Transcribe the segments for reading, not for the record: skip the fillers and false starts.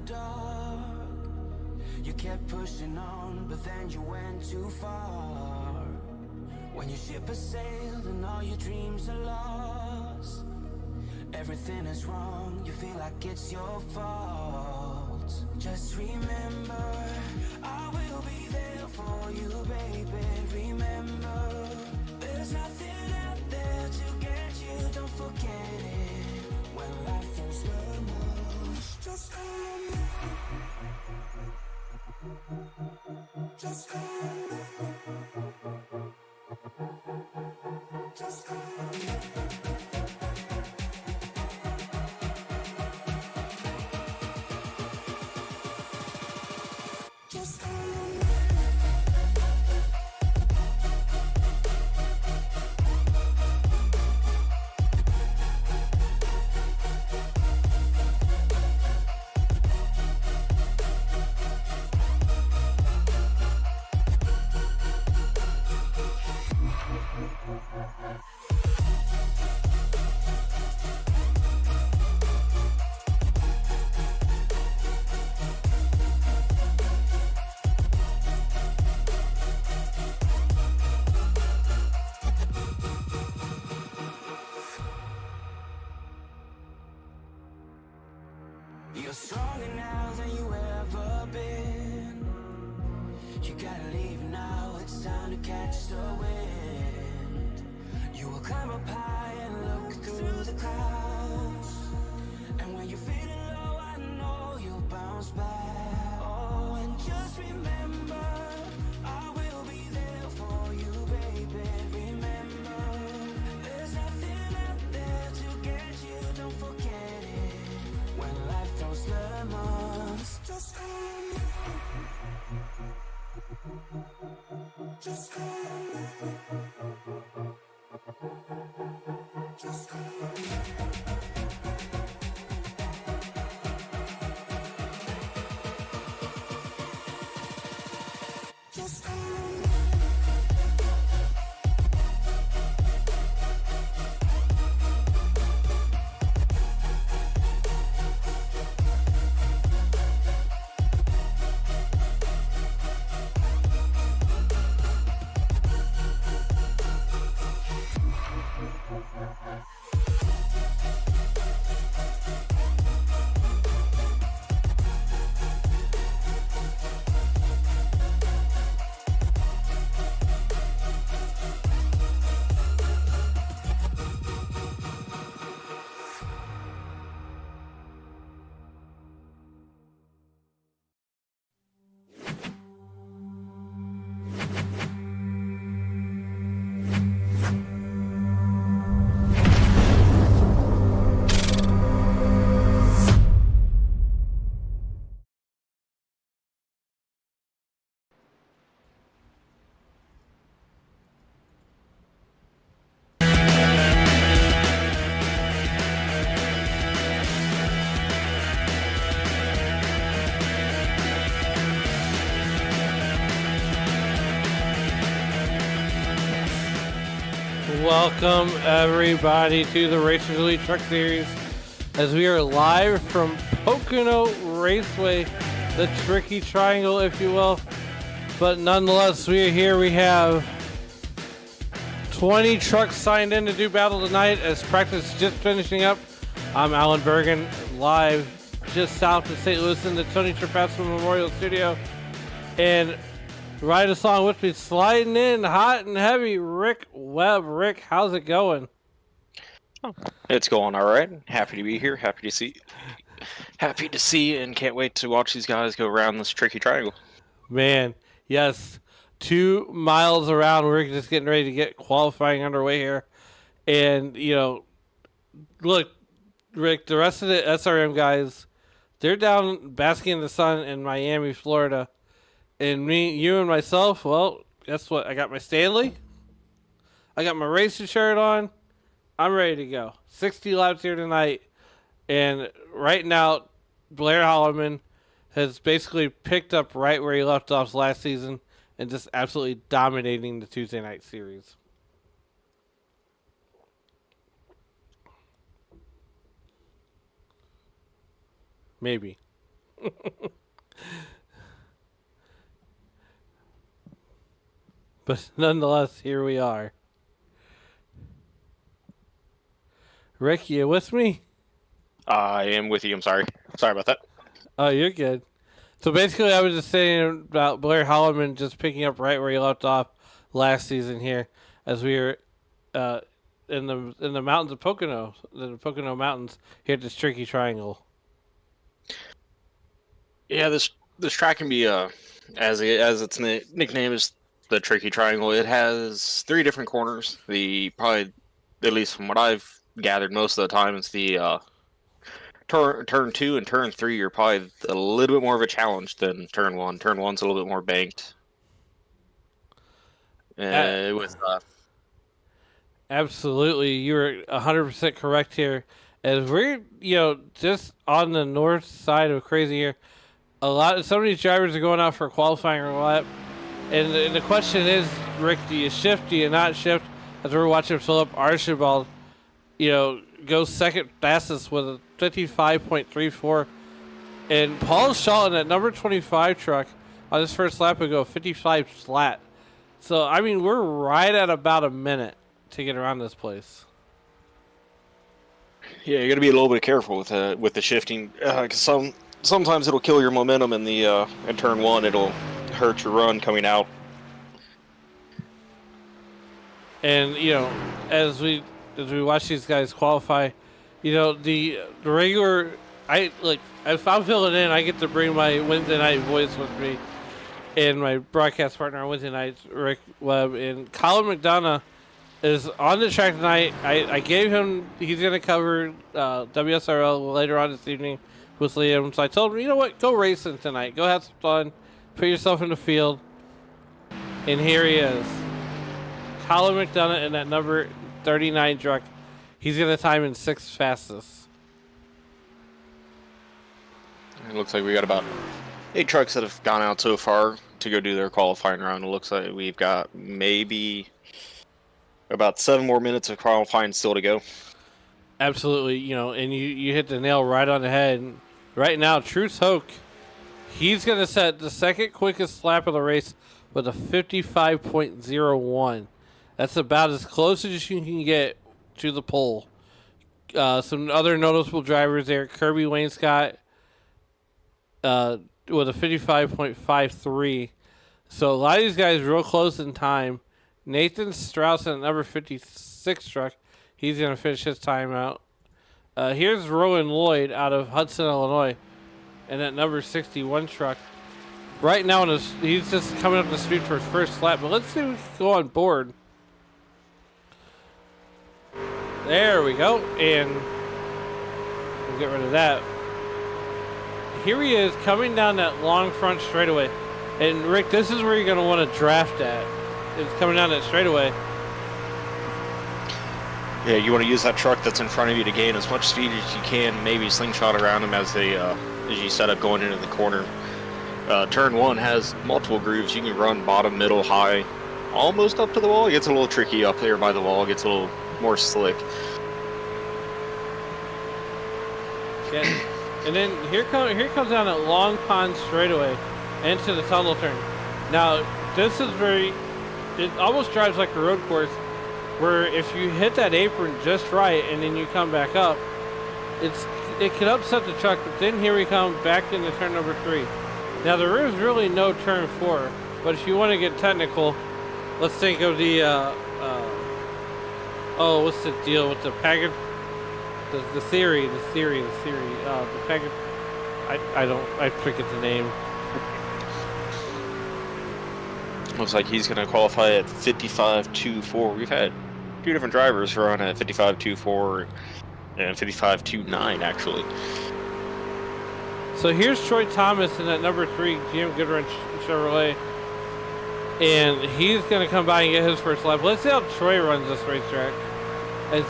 dark. You kept pushing on, but then you went too far. When your ship has sailed and all your dreams are lost, everything is wrong, you feel like it's your fault. Just remember, I will be there for you, baby. Remember, there's nothing out there to get you, don't forget it. When life throws lemons, just call me. Just call me. Just call me. Just call me. You're stronger now than you ever been. You gotta leave now, it's time to catch the wind. You will climb up high and look through the clouds. And when you're feeling low, I know you'll bounce back. Oh, and just remember, I will be there for you, baby. Remember, there's nothing out there to get you, don't forget it. When life throws lemons, just call me. Just call me. Just call me. Just call me. Welcome everybody to the Racers Elite Truck Series as we are live from Pocono Raceway, the tricky triangle if you will, but nonetheless we are here. We have 20 trucks signed in to do battle tonight as practice is just finishing up. I'm Alan Bergen, live just south of St. Louis in the Tony Trapasso Memorial Studio, and ride a song with me, sliding in hot and heavy, Rick Webb. Rick, how's it going? Oh, it's going all right. Happy to be here. Happy to see, and can't wait to watch these guys go around this tricky triangle. Man, yes, 2 miles around. We're just getting ready to get qualifying underway here, and you know, look, Rick, the rest of the SRM guys, they're down basking in the sun in Miami, Florida. And me, you, and myself, well, guess what? I got my Stanley. I got my racing shirt on. I'm ready to go. 60 laps here tonight. And right now, Blair Holloman has basically picked up right where he left off last season and just absolutely dominating the Tuesday night series. Maybe. But nonetheless, here we are. Rick, you with me? I am with you. I'm sorry. Sorry about that. Oh, you're good. So basically, I was just saying about Blair Holloman just picking up right where he left off last season here, as we were in the mountains of Pocono, the Pocono Mountains here at this tricky triangle. Yeah, this track can be as its nickname is the Tricky Triangle. It has 3 different corners. The probably, at least from what I've gathered, most of the time it's the turn 2 and turn 3 are probably a little bit more of a challenge than turn 1. Turn 1's a little bit more banked. Absolutely, you were 100% correct here. As we're just on the north side of Crazy here, some of these drivers are going out for a qualifying lap, and the question is, Rick, do you shift? Do you not shift? As we're watching Philip Archibald, go second fastest with a 55.34, and Paul Shaw in that number 25 truck on his first lap would go 55 flat. So I mean, we're right at about a minute to get around this place. Yeah, you got to be a little bit careful with the shifting, because sometimes it'll kill your momentum in the in turn 1. It'll hurt your run coming out. And as we watch these guys qualify, the regular, if I'm filling in, I get to bring my Wednesday night voice with me, and my broadcast partner on Wednesday nights, Rick Webb, and Colin McDonough is on the track tonight. I gave him, he's going to cover WSRL later on this evening with Liam. So I told him, you know what, go racing tonight. Go have some fun. Put yourself in the field. And here he is. Colin McDonough in that number 39 truck. He's going to time in 6th fastest. It looks like we got about 8 trucks that have gone out so far to go do their qualifying round. It looks like we've got maybe about 7 more minutes of qualifying still to go. Absolutely, and you hit the nail right on the head. Right now, Truce Hoke, he's going to set the second quickest lap of the race with a 55.01. That's about as close as you can get to the pole. Some other noticeable drivers there. Kirby Wainscott with a 55.53. So a lot of these guys real close in time. Nathan Strauss in number 56 truck. He's going to finish his time out. Here's Rowan Lloyd out of Hudson, Illinois, in that number 61 truck. Right now, he's just coming up the street for his first lap, but let's see if we can go on board. There we go, and we'll get rid of that. Here he is coming down that long front straightaway. And Rick, this is where you're going to want to draft at. It's coming down that straightaway. Yeah, you want to use that truck that's in front of you to gain as much speed as you can. Maybe slingshot around them as you set up going into the corner. Turn 1 has multiple grooves. You can run bottom, middle, high, almost up to the wall. It gets a little tricky up there by the wall. It gets a little more slick. Yeah. And then here comes down that long pond straightaway into the tunnel turn. Now, this is it almost drives like a road course, where if you hit that apron just right and then you come back up, it can upset the truck. But then here we come back into turn number 3. Now there is really no turn 4, but if you want to get technical, let's think of the what's the deal with the package? The theory. The package. I forget the name. Looks like he's going to qualify at 55.24. We've had 2 different drivers run at 55.24 and 55.29 actually. So here's Troy Thomas in that number 3 GM Goodwrench Chevrolet, and he's going to come by and get his first lap. Let's see how Troy runs this racetrack. As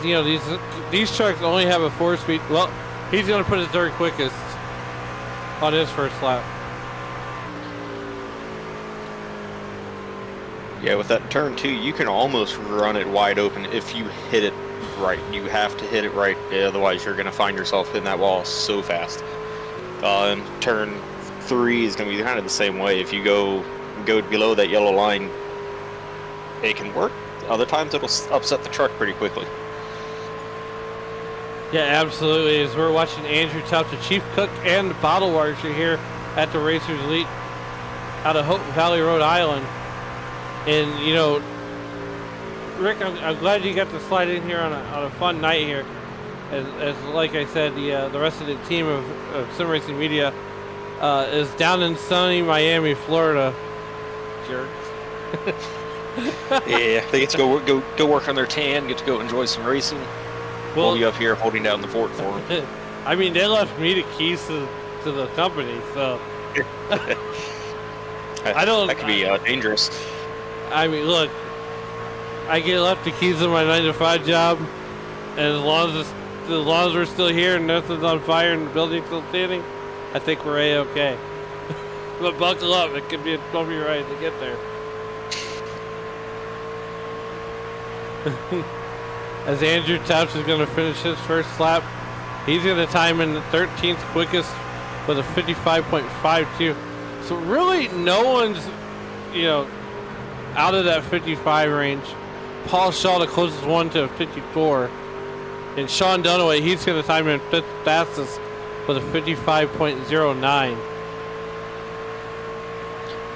these trucks only have a 4-speed. Well, he's going to put his third quickest on his first lap. Yeah, with that turn 2, you can almost run it wide open if you hit it right. You have to hit it right, otherwise you're going to find yourself hitting that wall so fast. And turn 3 is going to be kind of the same way. If you go below that yellow line, it can work. Other times it'll upset the truck pretty quickly. Yeah, absolutely. As we're watching Andrew Tuff, the chief cook and bottle washer here at the Racers Elite out of Hope Valley, Rhode Island. And, you know, Rick, I'm glad you got to slide in here on a fun night here. As like I said, the rest of the team of Sim Racing Media is down in sunny Miami, Florida. Jerks. Yeah, they get to go work on their tan, get to go enjoy some racing. We'll be up here holding down the fort for them. I mean, they left me the keys to the company, so I don't. That could be dangerous. I mean, look, I get left the keys to my 9-to-5 job, and as long as we're still here and nothing's on fire and the building's still standing, I think we're a-okay. But buckle up, it could be a bumpy ride to get there. As Andrew Tausch is going to finish his first lap, he's going to time in the 13th quickest with a 55.52. So really, no one's, out of that 55 range. Paul Shaw, the closest one to 54. And Sean Dunaway, he's going to time in fifth fastest with a 55.09.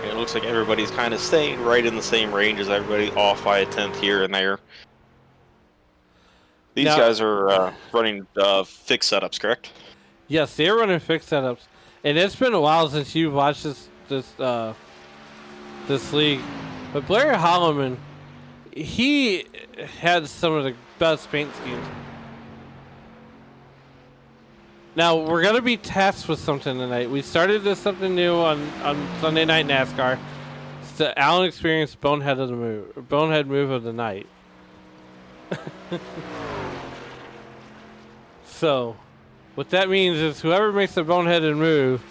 It looks like everybody's kind of staying right in the same range as everybody, off by a tenth here and there. These guys are running fixed setups, correct? Yes, they're running fixed setups, and it's been a while since you've watched this league. But Blair Holloman, he had some of the best paint schemes. Now we're gonna be tasked with something tonight. We started this something new on Sunday Night NASCAR. It's the Allen Experience bonehead move of the night. So, what that means is whoever makes the boneheaded move,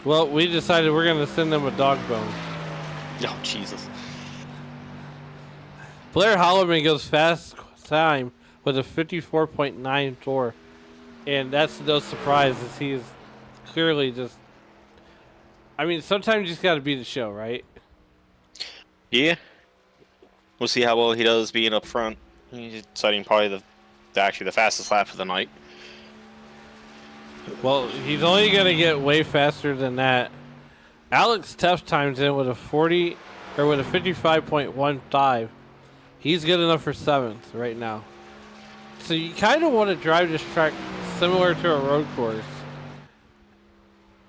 well, we decided we're going to send them a dog bone. Oh, Jesus. Blair Holloman goes fast time with a 54.94. And that's no surprise as he is clearly just... I mean, sometimes you just got to be the show, right? Yeah. We'll see how well he does being up front. He's deciding probably the fastest lap of the night. Well, he's only going to get way faster than that. Alex Tuff times in with a 55.15. He's good enough for 7th right now. So you kind of want to drive this track similar to a road course.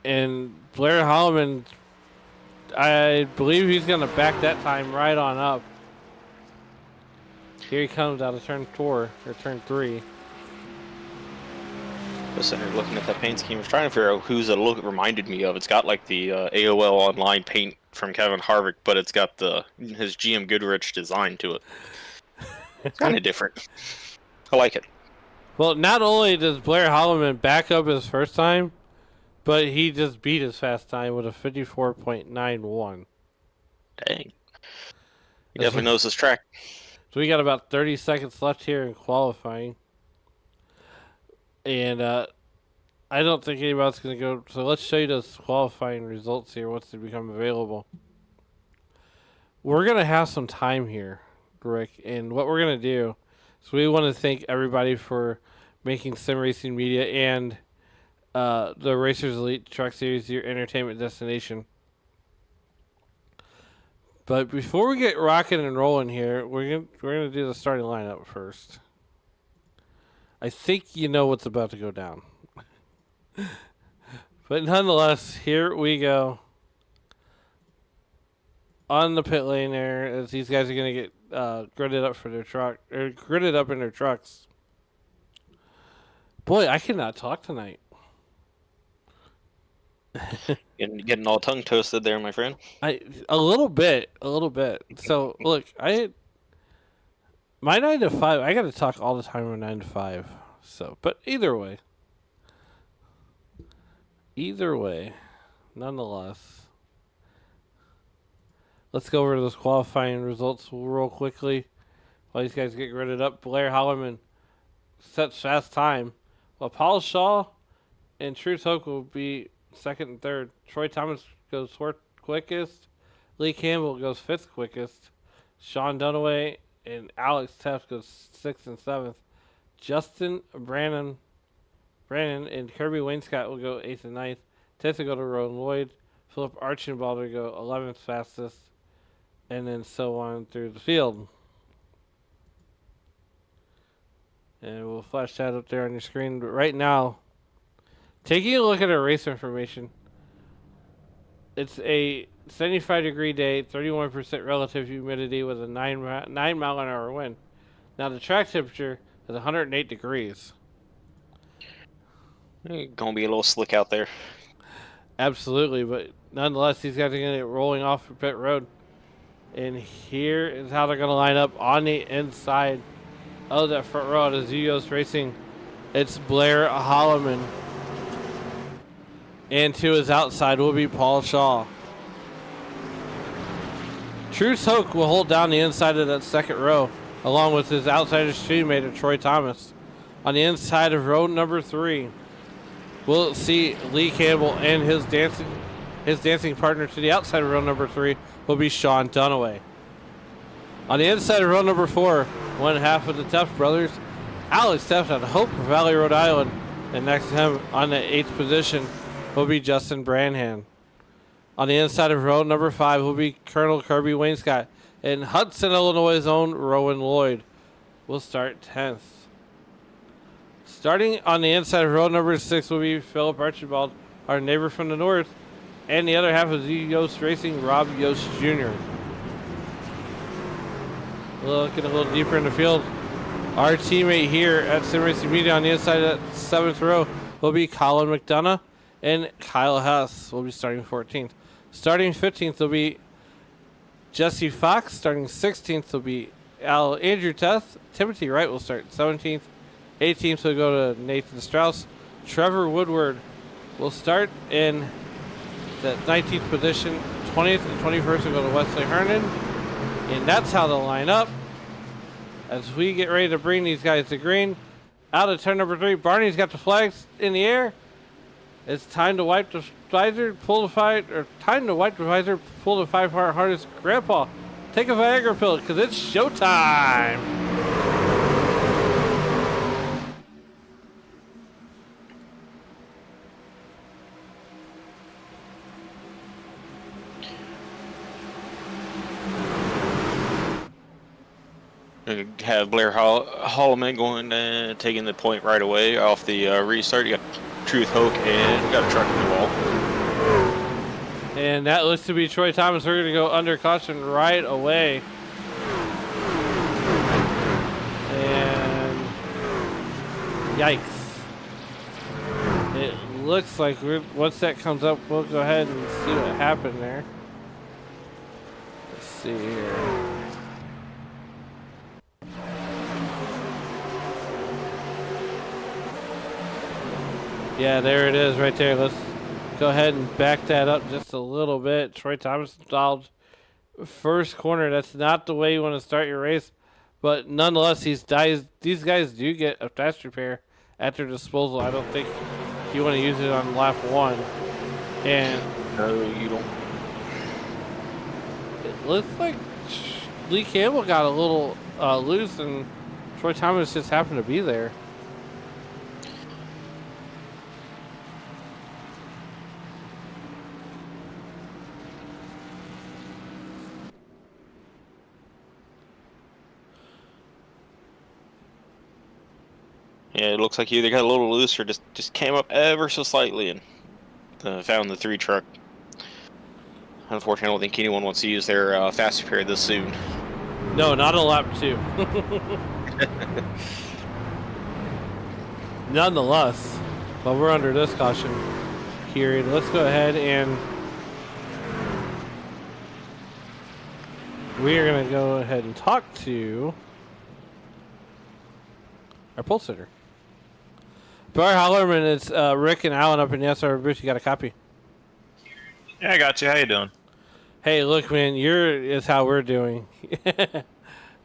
And Blair Holloman, I believe he's going to back that time right on up. Here he comes out of turn 4 or turn 3. Listen, you're looking at that paint scheme. I was trying to figure out who's it reminded me of. It's got like the AOL online paint from Kevin Harvick, but it's got his GM Goodrich design to it. It's kind of different. I like it. Well, not only does Blair Holloman back up his first time, but he just beat his fast time with a 54.91. Dang. He definitely knows this track. So we got about 30 seconds left here in qualifying. And I don't think anybody's going to go. So let's show you those qualifying results here once they become available. We're going to have some time here, Rick. And what we're going to do is we want to thank everybody for making Sim Racing Media and the Racers Elite Truck Series your entertainment destination. But before we get rocking and rolling here, we're gonna do the starting lineup first. I think you know what's about to go down. But nonetheless, here we go. On the pit lane there, as these guys are gonna get gridded up for their truck, or gridded up in their trucks. Boy, I cannot talk tonight. Getting all tongue toasted there, my friend. A little bit. So look, my 9 to 5. I got to talk all the time on 9 to 5. So, but either way, nonetheless, let's go over to those qualifying results real quickly while these guys get gridded up. Blair Holloman sets fast time, while Paul Shaw and Truth Hoke will be second and third. Troy Thomas goes fourth quickest. Lee Campbell goes fifth quickest. Sean Dunaway and Alex Teff goes sixth and seventh. Justin Brannon and Kirby Wainscott will go eighth and ninth. 10th will go to Rowan Lloyd. Philip Archibald will go 11th fastest. And then so on through the field. And we'll flash that up there on your screen. But right now, taking a look at our race information, it's a 75-degree day, 31% relative humidity with a 9-mile-an-hour wind. Now the track temperature is 108 degrees. Gonna be a little slick out there. Absolutely, but nonetheless, these guys are going to get rolling off for pit road. And here is how they're going to line up on the inside of that front row at Zugos Racing. It's Blair Holloman. And to his outside will be Paul Shaw. Truce Hoke will hold down the inside of that second row, along with his outsider teammate Troy Thomas. On the inside of row number 3, we'll see Lee Campbell and his dancing partner to the outside of row number 3 will be Sean Dunaway. On the inside of row number 4, one half of the Teff brothers, Alex Teff out of Hope Valley, Rhode Island, and next to him on the 8th position will be Justin Branhan. On the inside of row number 5 will be Colonel Kirby Wainscott, and Hudson, Illinois' own Rowan Lloyd will start 10th. Starting on the inside of row number 6 will be Philip Archibald, our neighbor from the north, and the other half of Yost Racing, Rob Yost Jr. Looking a little deeper in the field, our teammate here at Sim Racing Media on the inside of that 7th row will be Colin McDonough, and Kyle Hess will be starting 14th. Starting 15th will be Jesse Fox. Starting 16th will be Andrew Teth. Timothy Wright will start 17th. 18th will go to Nathan Strauss. Trevor Woodward will start in the 19th position. 20th and 21st will go to Wesley Hernan. And that's how they'll line up as we get ready to bring these guys to green. Out of turn number 3, Barney's got the flags in the air. It's time to wipe the visor, pull the 5-heart harness. Grandpa, take a Viagra pill because it's showtime. Have Blair Holloman going taking the point right away off the restart. You got Truth Hoke and we got a truck in the wall. And that looks to be Troy Thomas. We're going to go under caution right away. And yikes. It looks like once that comes up, we'll go ahead and see what happened there. Let's see here. Yeah, there it is right there. Let's go ahead and back that up just a little bit. Troy Thomas installed first corner. That's not the way you want to start your race. But nonetheless, these guys do get a fast repair at their disposal. I don't think you want to use it on lap 1. And no, you don't. It looks like Lee Campbell got a little loose, and Troy Thomas just happened to be there. Yeah, it looks like you either got a little loose or just came up ever so slightly and found the 3 truck. Unfortunately, I don't think anyone wants to use their fast repair this soon. No, not a lap 2. Nonetheless, while we're under this caution period, let's go ahead and we are going to go ahead and talk to our pole sitter. Bar Hollerman, it's Rick and Alan up in the SRM booth. You got a copy? Yeah, I got you. How you doing? Hey, look, man, is how we're doing.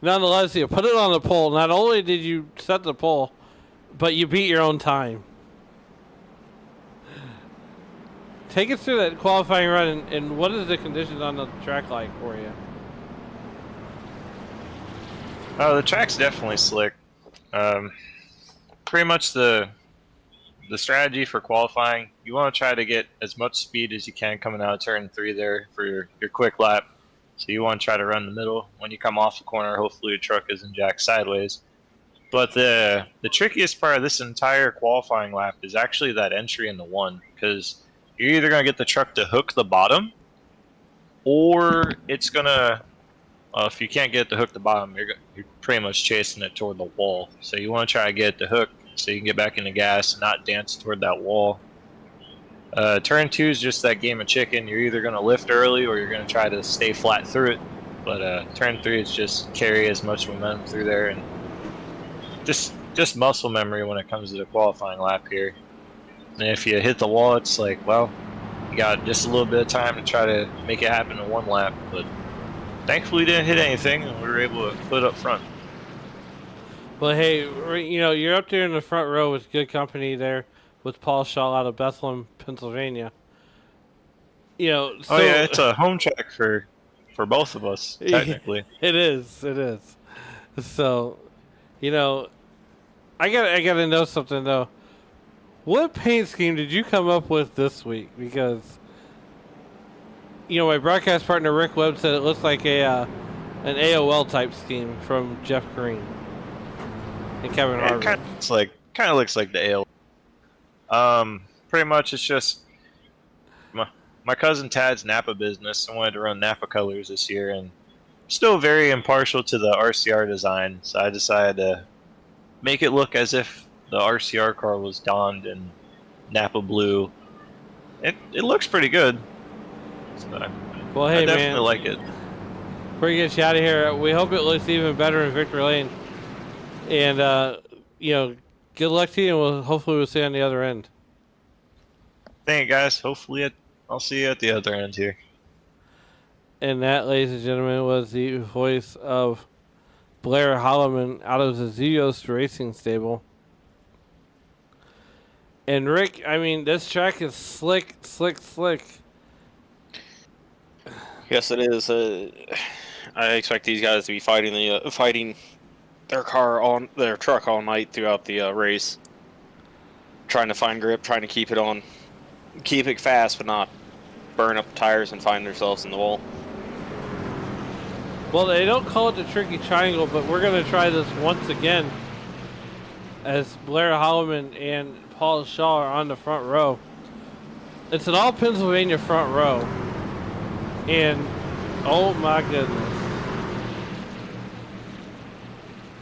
Nonetheless, you put it on the pole. Not only did you set the pole, but you beat your own time. take us through that qualifying run, and what is the conditions on the track like for you? The track's definitely slick. Pretty much the strategy for qualifying, you want to try to get as much speed as you can coming out of turn 3 there for your quick lap. So you want to try to run the middle. When you come off the corner, hopefully your truck isn't jacked sideways. But the trickiest part of this entire qualifying lap is actually that entry into 1, because you're either going to get the truck to hook the bottom, or it's going to, if you can't get it to hook the bottom, you're pretty much chasing it toward the wall. So you want to try to get it to hook so you can get back into gas and not dance toward that wall. Turn 2 is just that game of chicken. You're either going to lift early or you're going to try to stay flat through it. But turn 3 is just carry as much momentum through there, and just muscle memory when it comes to the qualifying lap here. And if you hit the wall, it's like, well, you got just a little bit of time to try to make it happen in 1 lap. But thankfully, we didn't hit anything, and we were able to put it up front. Well, hey, you know, you're up there in the front row with good company there with Paul Shaw out of Bethlehem, Pennsylvania. You know, so, oh yeah, it's a home track for both of us, technically. It is. So, you know, I gotta know something though. What paint scheme did you come up with this week? Because, you know, my broadcast partner Rick Webb said it looks like an AOL type scheme from Jeff Green and Kevin Harvick. Kind of looks like the AOL. Pretty much it's just my cousin Tad's Napa business. I wanted to run Napa colors this year, and I'm still very impartial to the RCR design, so I decided to make it look as if the RCR car was donned in Napa blue. It looks pretty good. So Well, hey, I definitely man, like it. before we get you out of here, we hope it looks even better in Victory Lane. And, you know, good luck to you, and hopefully we'll see you on the other end. Thank you, guys. Hopefully I'll see you at the other end here. And that, ladies and gentlemen, was the voice of Blair Holloman out of the Zeos Racing Stable. And Rick, I mean, this track is slick. Yes, it is. I expect these guys to be fighting their truck all night throughout the race, trying to find grip, trying to keep it fast, but not burn up tires and find themselves in the wall. Well, they don't call it the tricky triangle, but we're going to try this once again as Blair Holloman and Paul Shaw are on the front row. It's an all Pennsylvania front row. And, oh my goodness.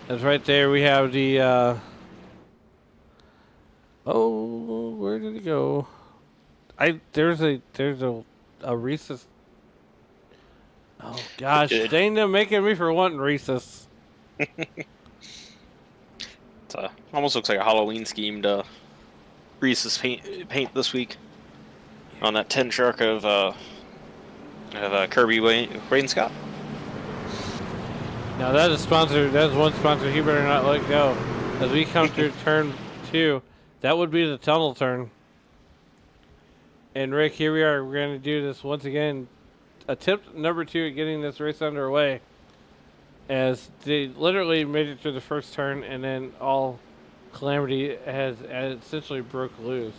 That's right there. We have the, oh, where did it go? There's a Reese's. Oh gosh, dang them making me for wanting Reese's. It almost looks like a Halloween schemed Reese's paint this week on that 10 truck of Kirby Wainscott. Now that is sponsor. That's one sponsor he better not let go. As we come through turn 2, that would be the tunnel turn. And Rick, here we are. We're going to do this once again. Attempt number 2 at getting this race underway. As they literally made it through the first turn, and then all calamity has essentially broke loose.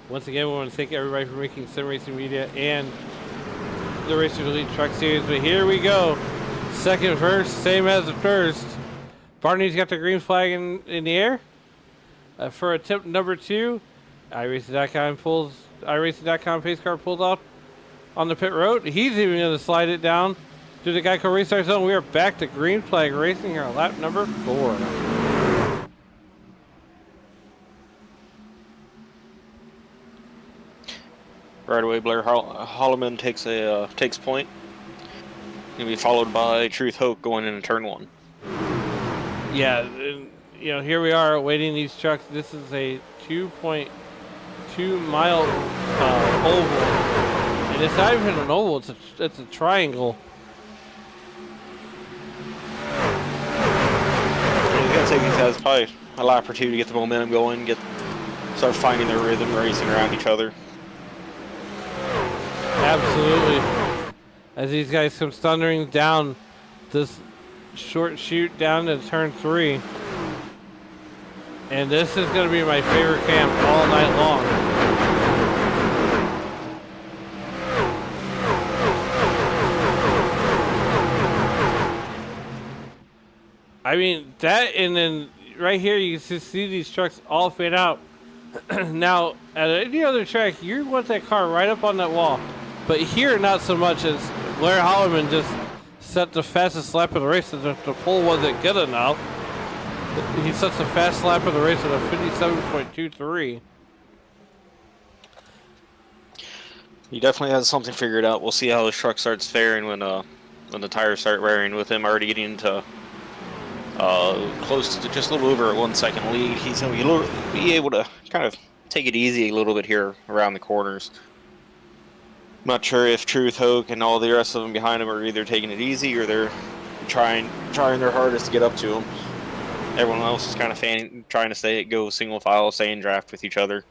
Once again, we want to thank everybody for making Sim Racing Media and the Racers Elite Truck Series. But here we go. Second verse, same as the first. Barney's got the green flag in the air. For attempt number 2, iRacing.com pace car pulled off on the pit road. He's even going to slide it down to the Geico restart zone. We are back to green flag racing here on lap number 4. Right away, Blair Holloman takes point. Gonna be followed by Truth Hope going into turn 1. Yeah, you know, here we are awaiting these trucks. This is a 2.2 mile oval, and it's not even an oval. It's a triangle. It's gonna take these guys probably a lap or 2 to get the momentum going, start finding their rhythm, racing around each other. Absolutely. As these guys come thundering down this short shoot down to turn 3. And this is going to be my favorite camp all night long. I mean, that, and then right here you can see these trucks all fade out. Now, at any other track, you want that car right up on that wall. But here, not so much, as Blair Holloman just set the fastest lap of the race. The pole wasn't good enough. He sets the fast lap of the race at a 57.23. He definitely has something figured out. We'll see how his truck starts faring when the tires start wearing. With him already getting into close to just a little over a 1 second lead, he's going to be able to kind of take it easy a little bit here around the corners. I'm not sure if Truth, Hoke, and all the rest of them behind him are either taking it easy or they're trying their hardest to get up to him. Everyone else is kind of trying to go single file, stay in draft with each other.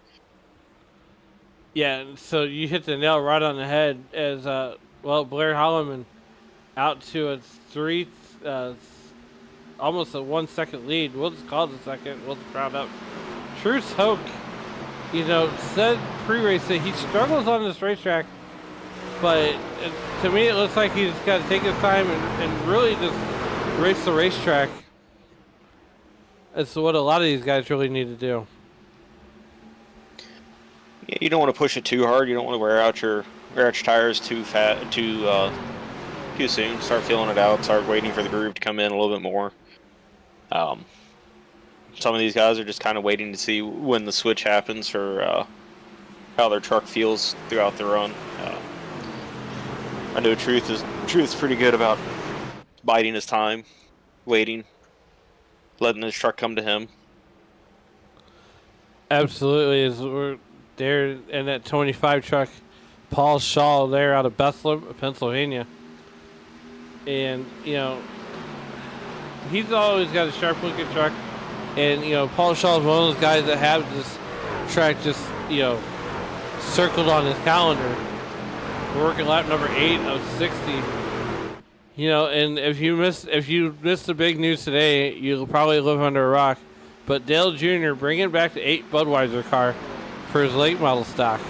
Yeah, so you hit the nail right on the head as, Blair Holloman out to a almost a 1 second lead. We'll just call it a second. We'll just round up. Truth Hoke, said pre-race that he struggles on this racetrack, but to me it looks like he's got to take his time and really just race the racetrack. That's what a lot of these guys really need to do. Yeah, you don't want to push it too hard. You don't want to wear out your tires too soon. Start feeling it out. Start waiting for the groove to come in a little bit more. Some of these guys are just kind of waiting to see when the switch happens for how their truck feels throughout the run. I know Truth's pretty good about biding his time, waiting, letting his truck come to him. Absolutely. As we're there in that 25 truck, Paul Shaw there out of Bethlehem, Pennsylvania. And, he's always got a sharp looking truck. And, Paul Shaw is one of those guys that have this track just, circled on his calendar. We're working lap number 8 of 60. And if you missed the big news today, you'll probably live under a rock. But Dale Jr. bringing back the 8 Budweiser car for his late model stock.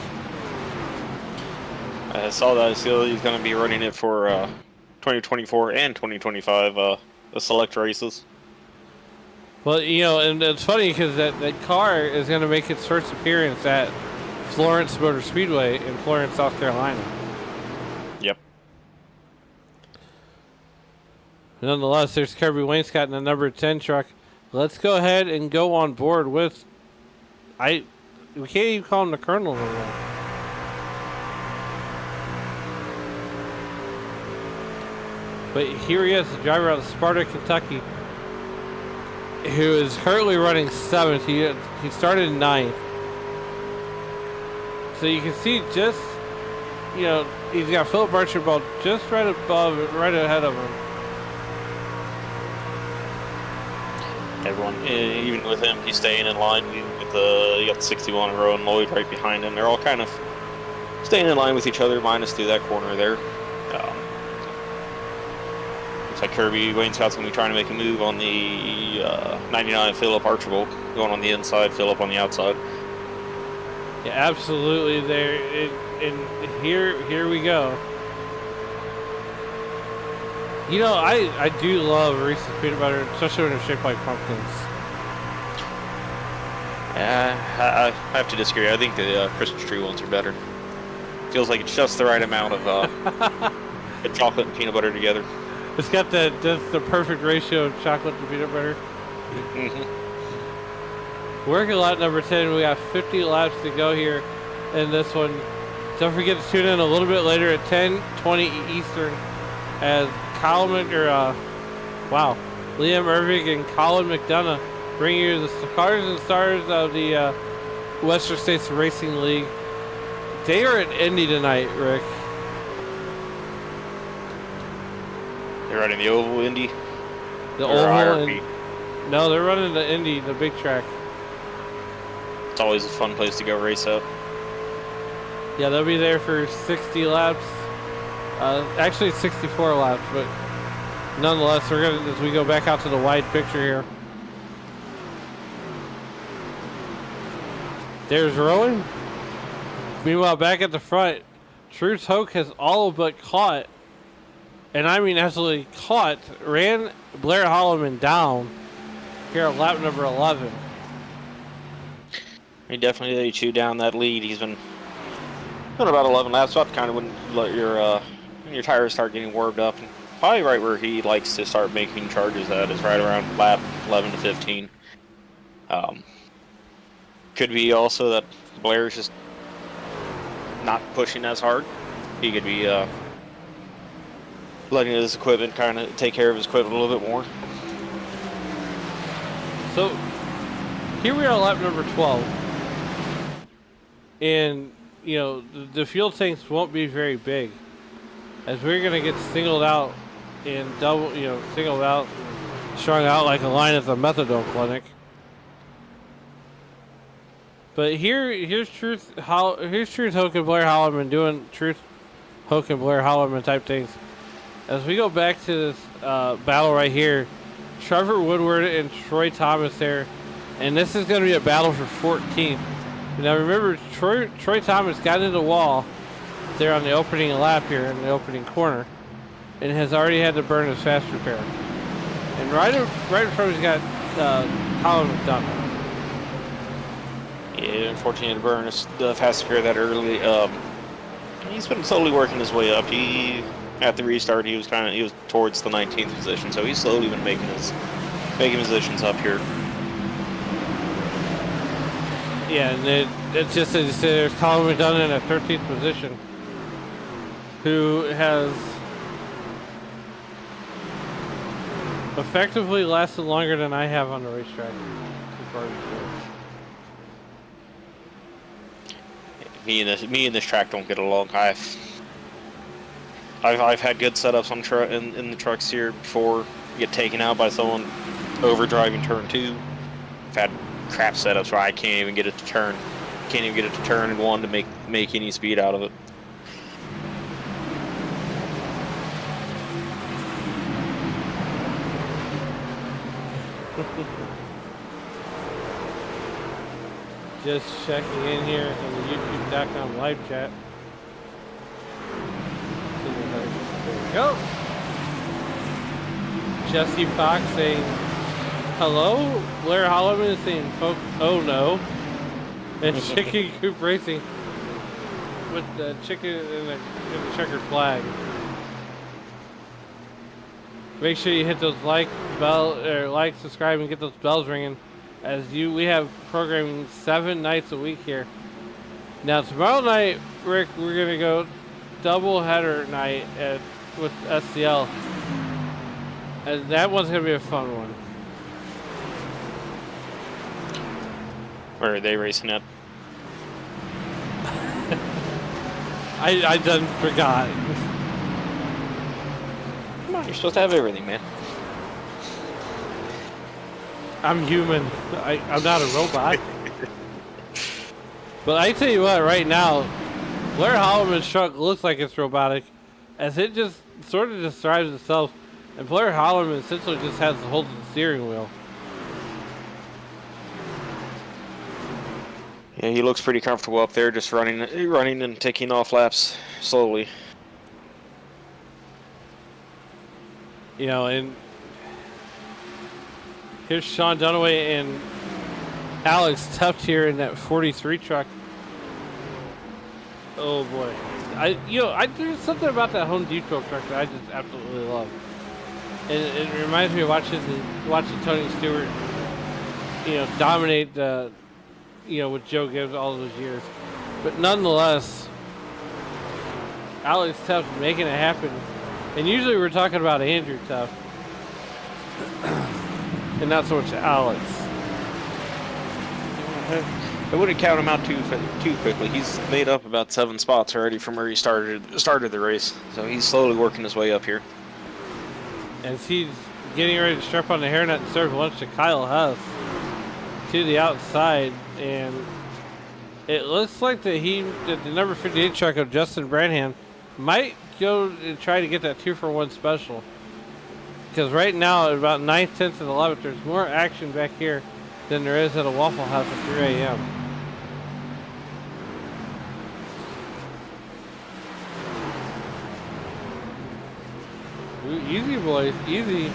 I saw that. He's going to be running it for 2024 and 2025 the select races. Well, and it's funny because that car is going to make its first appearance at Florence Motor Speedway in Florence, South Carolina. Yep. Nonetheless, there's Kirby Wainscott in the number 10 truck. Let's go ahead and go on board with... We can't even call him the Colonel anymore. But here he is, the driver out of Sparta, Kentucky, who is currently running 7th. He started 9th. So you can see just, he's got Philip Archibald just right ahead of him. Everyone, even with him, he's staying in line with you got the 61 and Rowan Lloyd right behind him. They're all kind of staying in line with each other, minus through that corner there. Looks like Kirby Wainscott's going to be trying to make a move on the 99 Philip Archibald, going on the inside, Philip on the outside. Yeah, absolutely. There, and here we go. I do love Reese's peanut butter, especially when they're shaped like pumpkins. I have to disagree. I think the Christmas tree ones are better. Feels like it's just the right amount of chocolate and peanut butter together. It's got that's the perfect ratio of chocolate to peanut butter. Working lap number 10. We got 50 laps to go here in this one. Don't forget to tune in a little bit later at 10:20 Eastern as Liam Irving and Colin McDonough bring you the cars and stars of the Western States Racing League. They are at Indy tonight, Rick. They're running the Oval Indy? The or Oval? IRP? No, they're running the Indy, the big track. It's always a fun place to go race at. Yeah, they'll be there for 60 laps. Actually, 64 laps, but nonetheless, we're gonna as we go back out to the wide picture here. There's Rowan. Meanwhile, back at the front, Truth Hoke has all but caught, and I mean absolutely caught, ran Blair Holloman down here at lap number 11. He definitely chewed down that lead. He's been doing about 11 laps, about kind of when your tires start getting warmed up. And probably right where he likes to start making charges at is right around lap 11 to 15. Could be also that Blair's just not pushing as hard. He could be letting his equipment kind of take care of his equipment a little bit more. So here we are, lap number 12, and you know the fuel tanks won't be very big, as we're gonna get singled out and singled out, strung out like a line at the methadone clinic. But here's Truth Hoke and Blair Holloman doing Truth Hoke and Blair Holloman type things. As we go back to this battle right here, Trevor Woodward and Troy Thomas there, and this is going to be a battle for 14th. Now remember, Troy Thomas got into the wall there on the opening lap here in the opening corner, and has already had to burn his fast repair. And right in front he's got Holloman done. Yeah, unfortunately to burn the fast repair that early. He's been slowly working his way up. At the restart, he was towards the 19th position, so he's slowly been making positions up here. Yeah, and it's just as you say, there's Colin McDonough in a 13th position, who has effectively lasted longer than I have on the racetrack. Me and this track don't get along. I've had good setups on in the trucks here before get taken out by someone overdriving turn 2. I've had crap setups where I can't even get it to turn. Can't even get it to turn in 1 to make any speed out of it. Just checking in here in the YouTube.com live chat. There we go. Jesse Fox saying hello. Blair Holloman is saying oh no. And Chicken Coop Racing with the chicken and the checkered flag. Make sure you hit those like, subscribe, and get those bells ringing. As we have programming 7 nights a week here. Now tomorrow night, Rick, we're gonna go double header night with SCL, and that one's gonna be a fun one. Where are they racing at? I done forgot. Come on, you're supposed to have everything, man. I'm human. I'm not a robot. But I tell you what, right now, Blair Holloman's truck looks like it's robotic, as it just sort of just drives itself, and Blair Holloman essentially just has to hold the steering wheel. Yeah, he looks pretty comfortable up there, just running and taking off laps slowly. You know, and here's Sean Dunaway and Alex Tuft here in that 43 truck. Oh boy, there's something about that Home Depot truck that I just absolutely love. And it reminds me of watching Tony Stewart, dominate with Joe Gibbs all those years. But nonetheless, Alex Tuft making it happen. And usually we're talking about Andrew Tuft. And not so much Alex. I wouldn't count him out too quickly. He's made up about 7 spots already from where he started the race. So he's slowly working his way up here. As he's getting ready to strap on the hairnet and serve lunch to Kyle Huff to the outside. And It looks like that the number 58 truck of Justin Branham might go and try to get that 2-for-1 special. Because right now, at about 9th, 10th, and 11th, there's more action back here than there is at a Waffle House at 3 a.m. Ooh, easy, boys. Easy.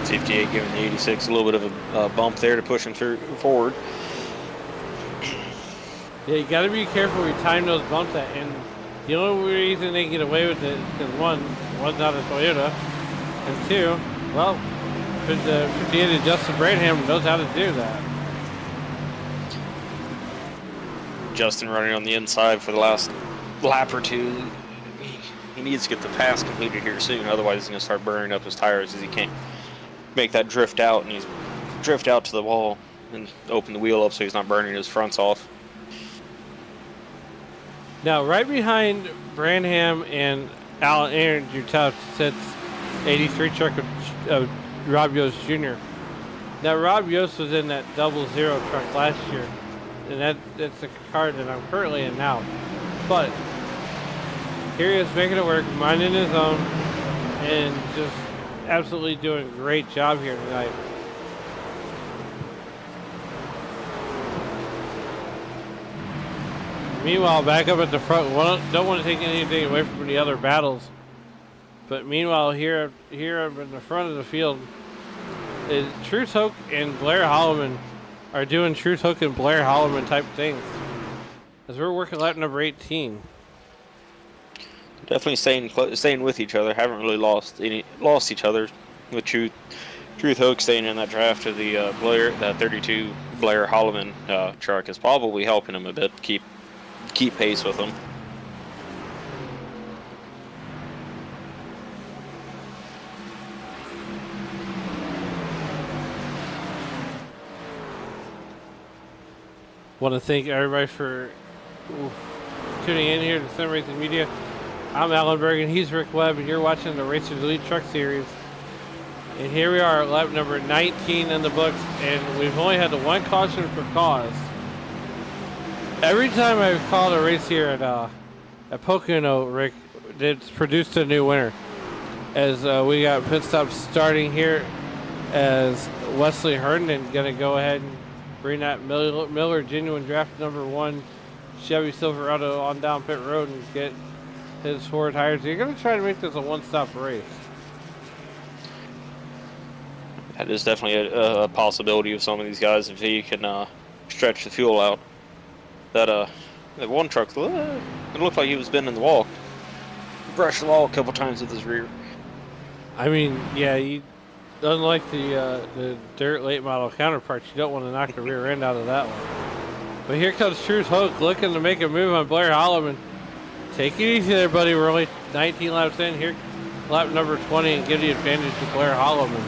58 giving the 86 a little bit of a bump there to push him forward. Yeah, you got to be careful where you time those bumps at. And the only reason they get away with it is because one's not a Toyota, and two, well, the 58 of Justin Branham knows how to do that. Justin running on the inside for the last lap or two. He needs to get the pass completed here soon, otherwise he's going to start burning up his tires as he can't make that drift out, and he's drift out to the wall and open the wheel up so he's not burning his fronts off. Now, right behind Branham and Andrew Tuft sits 83 truck of Rob Yost Jr. Now, Rob Yost was in that 00 truck last year, and that's the car that I'm currently in now. But here he is making it work, minding his own, and just absolutely doing a great job here tonight. Meanwhile, back up at the front, don't want to take anything away from the other battles. But meanwhile, here in the front of the field, is Truth Hoke and Blair Holloman are doing Truth Hoke and Blair Holloman type things. As we're working lap number 18. Definitely staying with each other. Haven't really lost each other. With Truth Hoke staying in that draft of the 32 Blair Holloman truck is probably helping him a bit keep pace with him. Want to thank everybody for tuning in here to Sim Racing Media. I'm Alan Bergen, he's Rick Webb, and you're watching the Racers Elite Truck Series. And here we are at lap number 19 in the books, and we've only had the one caution for cause. Every time I've called a race here at Pocono, Rick, it's produced a new winner. As we got pit stops starting here, as Wesley Herndon going to go ahead and bring that Miller Genuine Draft number 1 Chevy Silverado on down pit road and get his 4 tires. You're going to try to make this a one-stop race. That is definitely a possibility of some of these guys if he can stretch the fuel out. That one truck, it looked like he was bending the wall. Brushed the wall a couple times with his rear. I mean, yeah, unlike the dirt late model counterparts, you don't want to knock the rear end out of that one. But here comes Truth Hoke looking to make a move on Blair Holloman. Take it easy there, buddy. We're only 19 laps in. Here, lap number 20, and give the advantage to Blair Holloman.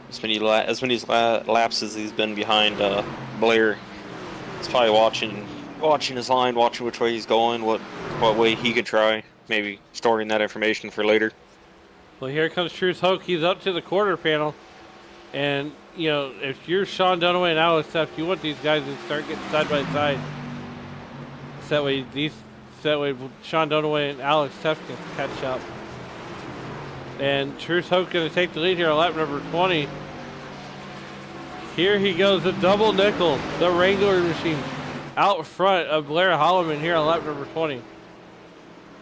As many laps as he's been behind Blair, he's probably watching his line, watching which way he's going, what way he could try, maybe storing that information for later. Well, here comes Truth Hoke. He's up to the quarter panel, and you know, if you're Sean Dunaway and Alex Tuft, you want these guys to start getting side by side. So that way Sean Dunaway and Alex Tuft can catch up. And Truth Hoke going to take the lead here on lap number 20. Here he goes, the double nickel, the Wrangler machine, out front of Blair Holloman here on lap number 20.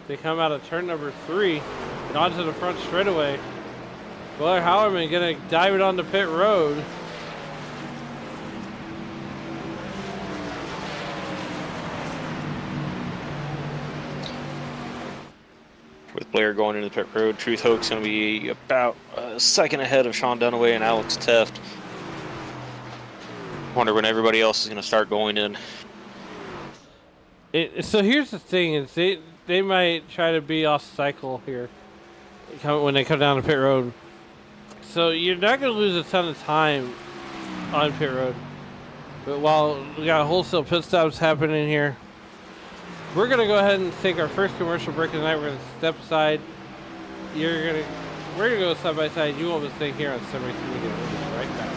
They come out of turn number 3 and onto the front straightaway. Blair Holloman going to dive it on the pit road. With Blair going into the pit road, Truth Hoke's going to be about a second ahead of Sean Dunaway and Alex Tuft. Wonder when everybody else is going to start going in. So here's the thing: is they might try to be off cycle here when they come down the pit road. So you're not going to lose a ton of time on pit road. But while we got wholesale pit stops happening here, we're going to go ahead and take our first commercial break of the night. We're going to step aside. You're going to we're gonna go side by side. You won't mistake here on Sim Racing Media. We'll be right back.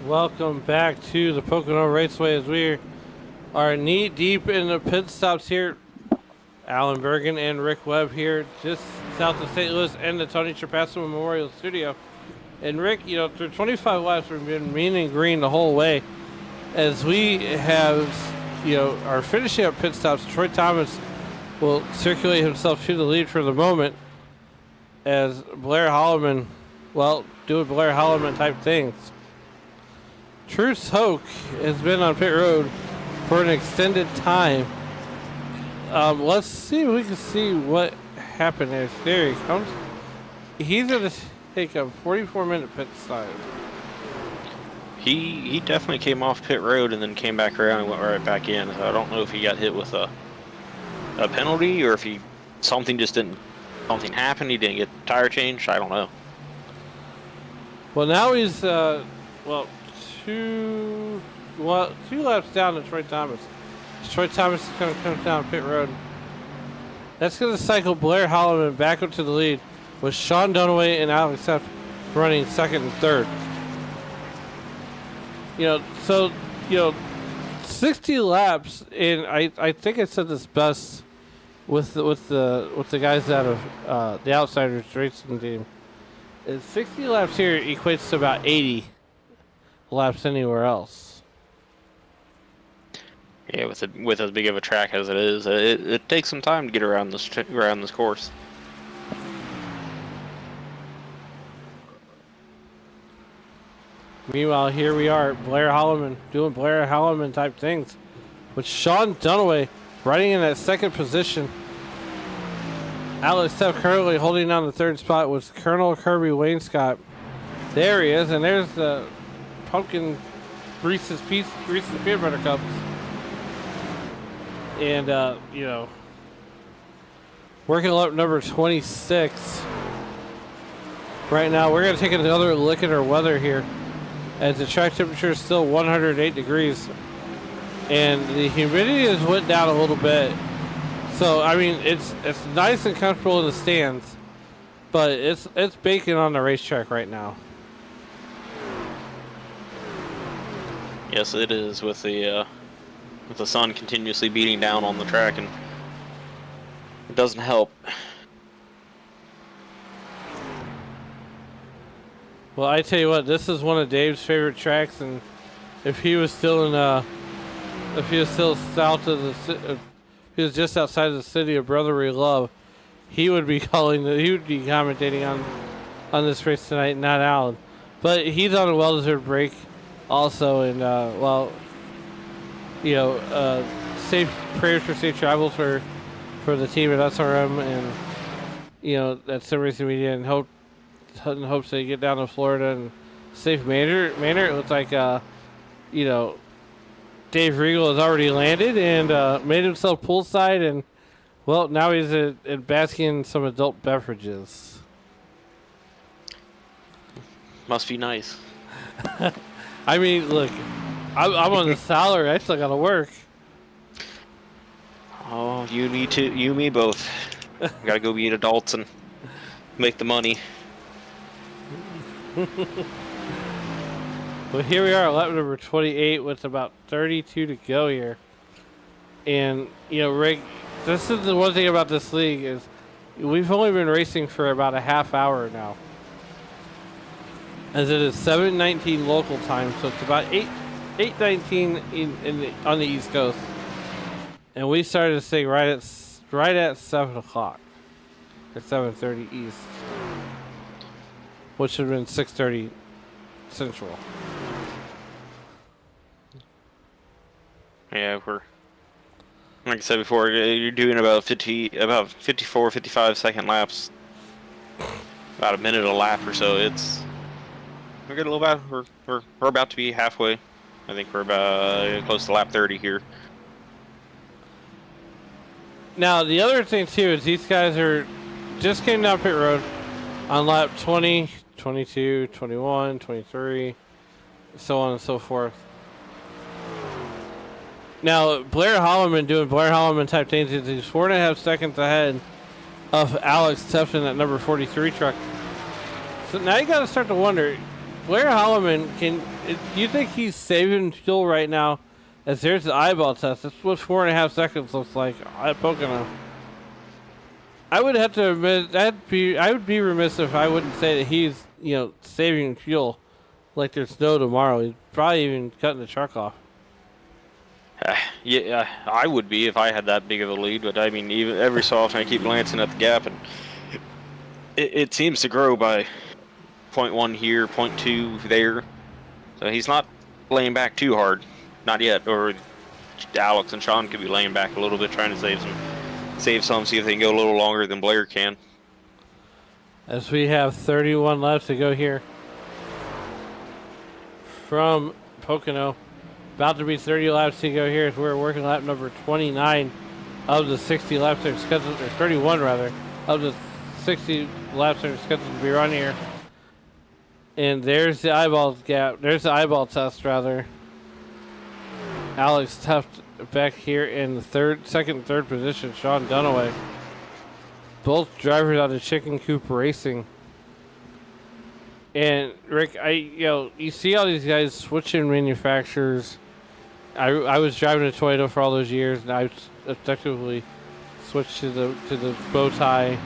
Welcome back to the Pocono Raceway as we are knee deep in the pit stops here. Alan Bergen and Rick Webb here just south of St. Louis and the Tony Trapasso Memorial Studio. And Rick, you know, through 25 laps we've been mean and green the whole way as we have, you know, are finishing up pit stops. Troy Thomas will circulate himself to the lead for the moment as Blair Holloman, well, doing Blair Holloman type things. Truce Hoke has been on pit road for an extended time. Let's see if we can see what happened there. There he comes. He's going to take a 44-minute pit stop. He definitely came off pit road and then came back around and went right back in. I don't know if he got hit with a penalty or if something happened. He didn't get the tire changed. I don't know. Well, now he's two laps down to Troy Thomas. Troy Thomas is going to come down pit road. That's going to cycle Blair Holloman back up to the lead with Sean Dunaway and Alex F. running second and third. 60 laps, and I think I said this best with the guys out of the Outsiders racing team. 60 laps here equates to about 80 laps anywhere else. Yeah, with as big of a track as it is, it takes some time to get around this course. Meanwhile, here we are, Blair Holloman, doing Blair Holloman type things, with Sean Dunaway riding in that second position. Alex Stepp currently holding down the third spot with Colonel Kirby Wainscott. There he is, and there's the pumpkin Reese's peanut butter cups. And, you know, working lap number 26. Right now, we're going to take another look at our weather here. As the track temperature is still 108 degrees. And the humidity has went down a little bit. So, I mean, it's nice and comfortable in the stands. But it's baking on the racetrack right now. Yes, it is, with the sun continuously beating down on the track, and it doesn't help. Well, I tell you what, this is one of Dave's favorite tracks, and if he was still if he was still south of if he was just outside of the city of brotherly love, he would be commentating on this race tonight, not Alan. But he's on a well-deserved break, also, and well, you know, safe prayers for safe travels for the team at SRM, and you know, at Sim Racing Media, and hopes they get down to Florida in safe manner. It looks like you know, Dave Regal has already landed and made himself poolside, and well, now he's basking in some adult beverages. Must be nice. I mean, look, I'm on the salary. I still gotta work. Oh, you me both. Gotta go be adults and make the money. Well, here we are at lap number 28 with about 32 to go here. And, you know, Rick, this is the one thing about this league is we've only been racing for about a half hour now. As it is 7:19 local time, so it's about 8:19 on the East Coast. And we started this thing right at 7 o'clock. At 7:30 East. Which would have been 6:30 Central. Yeah, like I said before, you're doing about 54, 55 second laps, about a minute a lap or so. We're getting a little bit. We're about to be halfway. I think we're about close to lap 30 here. Now the other thing too is these guys just came down pit road on lap 20, 22, 21, 23, so on and so forth. Now, Blair Holloman doing Blair Holloman type things. He's 4.5 seconds ahead of Alex Tefton at number 43 truck. So now you got to start to wonder, Blair Holloman, do you think he's saving fuel right now? As there's the eyeball test. That's what 4.5 seconds looks like at Pocono. I would have to admit I would be remiss if I wouldn't say that he's, you know, saving fuel like there's snow tomorrow. He's probably even cutting the truck off. Yeah, I would be if I had that big of a lead, but I mean, even every so often I keep glancing at the gap, and it seems to grow by 0.1 here, 0.2 there. So he's not laying back too hard, not yet. Or Alex and Sean could be laying back a little bit, trying to save some, see if they can go a little longer than Blair can. As we have 31 laps to go here from Pocono. About to be 30 laps to go here as we're working lap number 29 of the 60 laps that are scheduled, or 31 rather, of the 60 laps that are scheduled to be run here. And there's the eyeball gap. There's the eyeball test rather. Alex Tuft back here in the second and third position. Sean Dunaway. Both drivers out of Chicken Coop Racing. And Rick, you see all these guys switching manufacturers. I was driving a Toyota for all those years, and I effectively switched to the bow tie.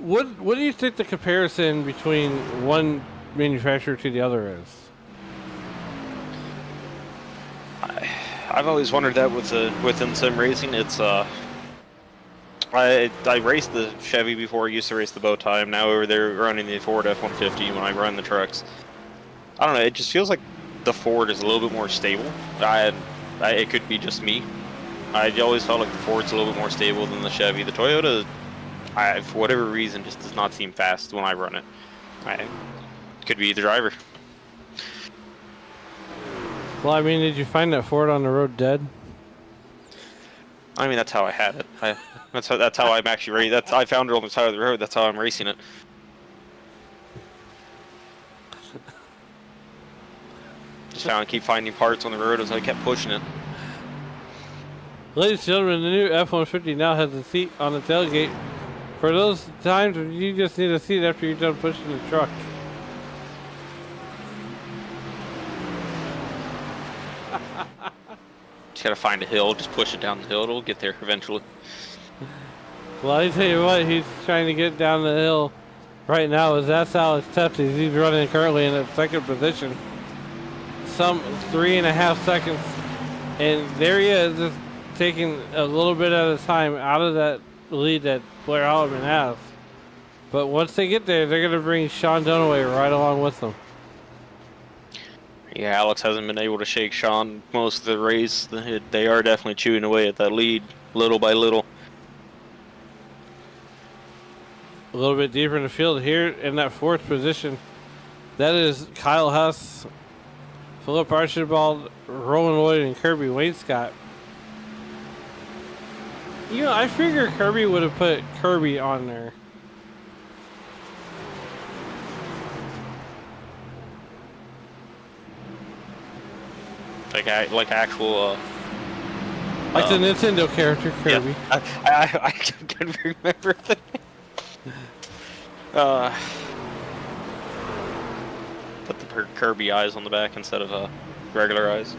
What do you think the comparison between one manufacturer to the other is? I've always wondered that within sim racing. It's I raced the Chevy before. I used to race the bow tie. I'm now over there running the Ford F-150 when I run the trucks. I don't know. It just feels like the Ford is a little bit more stable. It could be just me. I always felt like the Ford's a little bit more stable than the Chevy. The Toyota, for whatever reason, just does not seem fast when I run it. Could be the driver. Well, I mean, did you find that Ford on the road dead? I mean, that's how I had it. That's how I'm actually racing. I found it on the side of the road. That's how I'm racing it. Just keep finding parts on the road as I kept pushing it. Ladies and gentlemen, the new F-150 now has a seat on the tailgate for those times when you just need a seat after you're done pushing the truck. Just gotta find a hill, just push it down the hill. It'll get there eventually. Well, I tell you what, he's trying to get down the hill right now. As that's how it's tough. He's running currently in the second position, some 3.5 seconds, and there he is, just taking a little bit at a time out of that lead that Blair Holloman has. But once they get there, they're going to bring Sean Dunaway right along with them. Yeah, Alex hasn't been able to shake Sean most of the race. They are definitely chewing away at that lead, little by little. A little bit deeper in the field here in that fourth position. That is Kyle Hess, Philip Archibald, Rowan Lloyd, and Kirby Wainscott. You know, I figure Kirby would have put Kirby on there. Like actual. Like the Nintendo character Kirby. Yeah, I can remember that. Put the Kirby eyes on the back instead of regular eyes.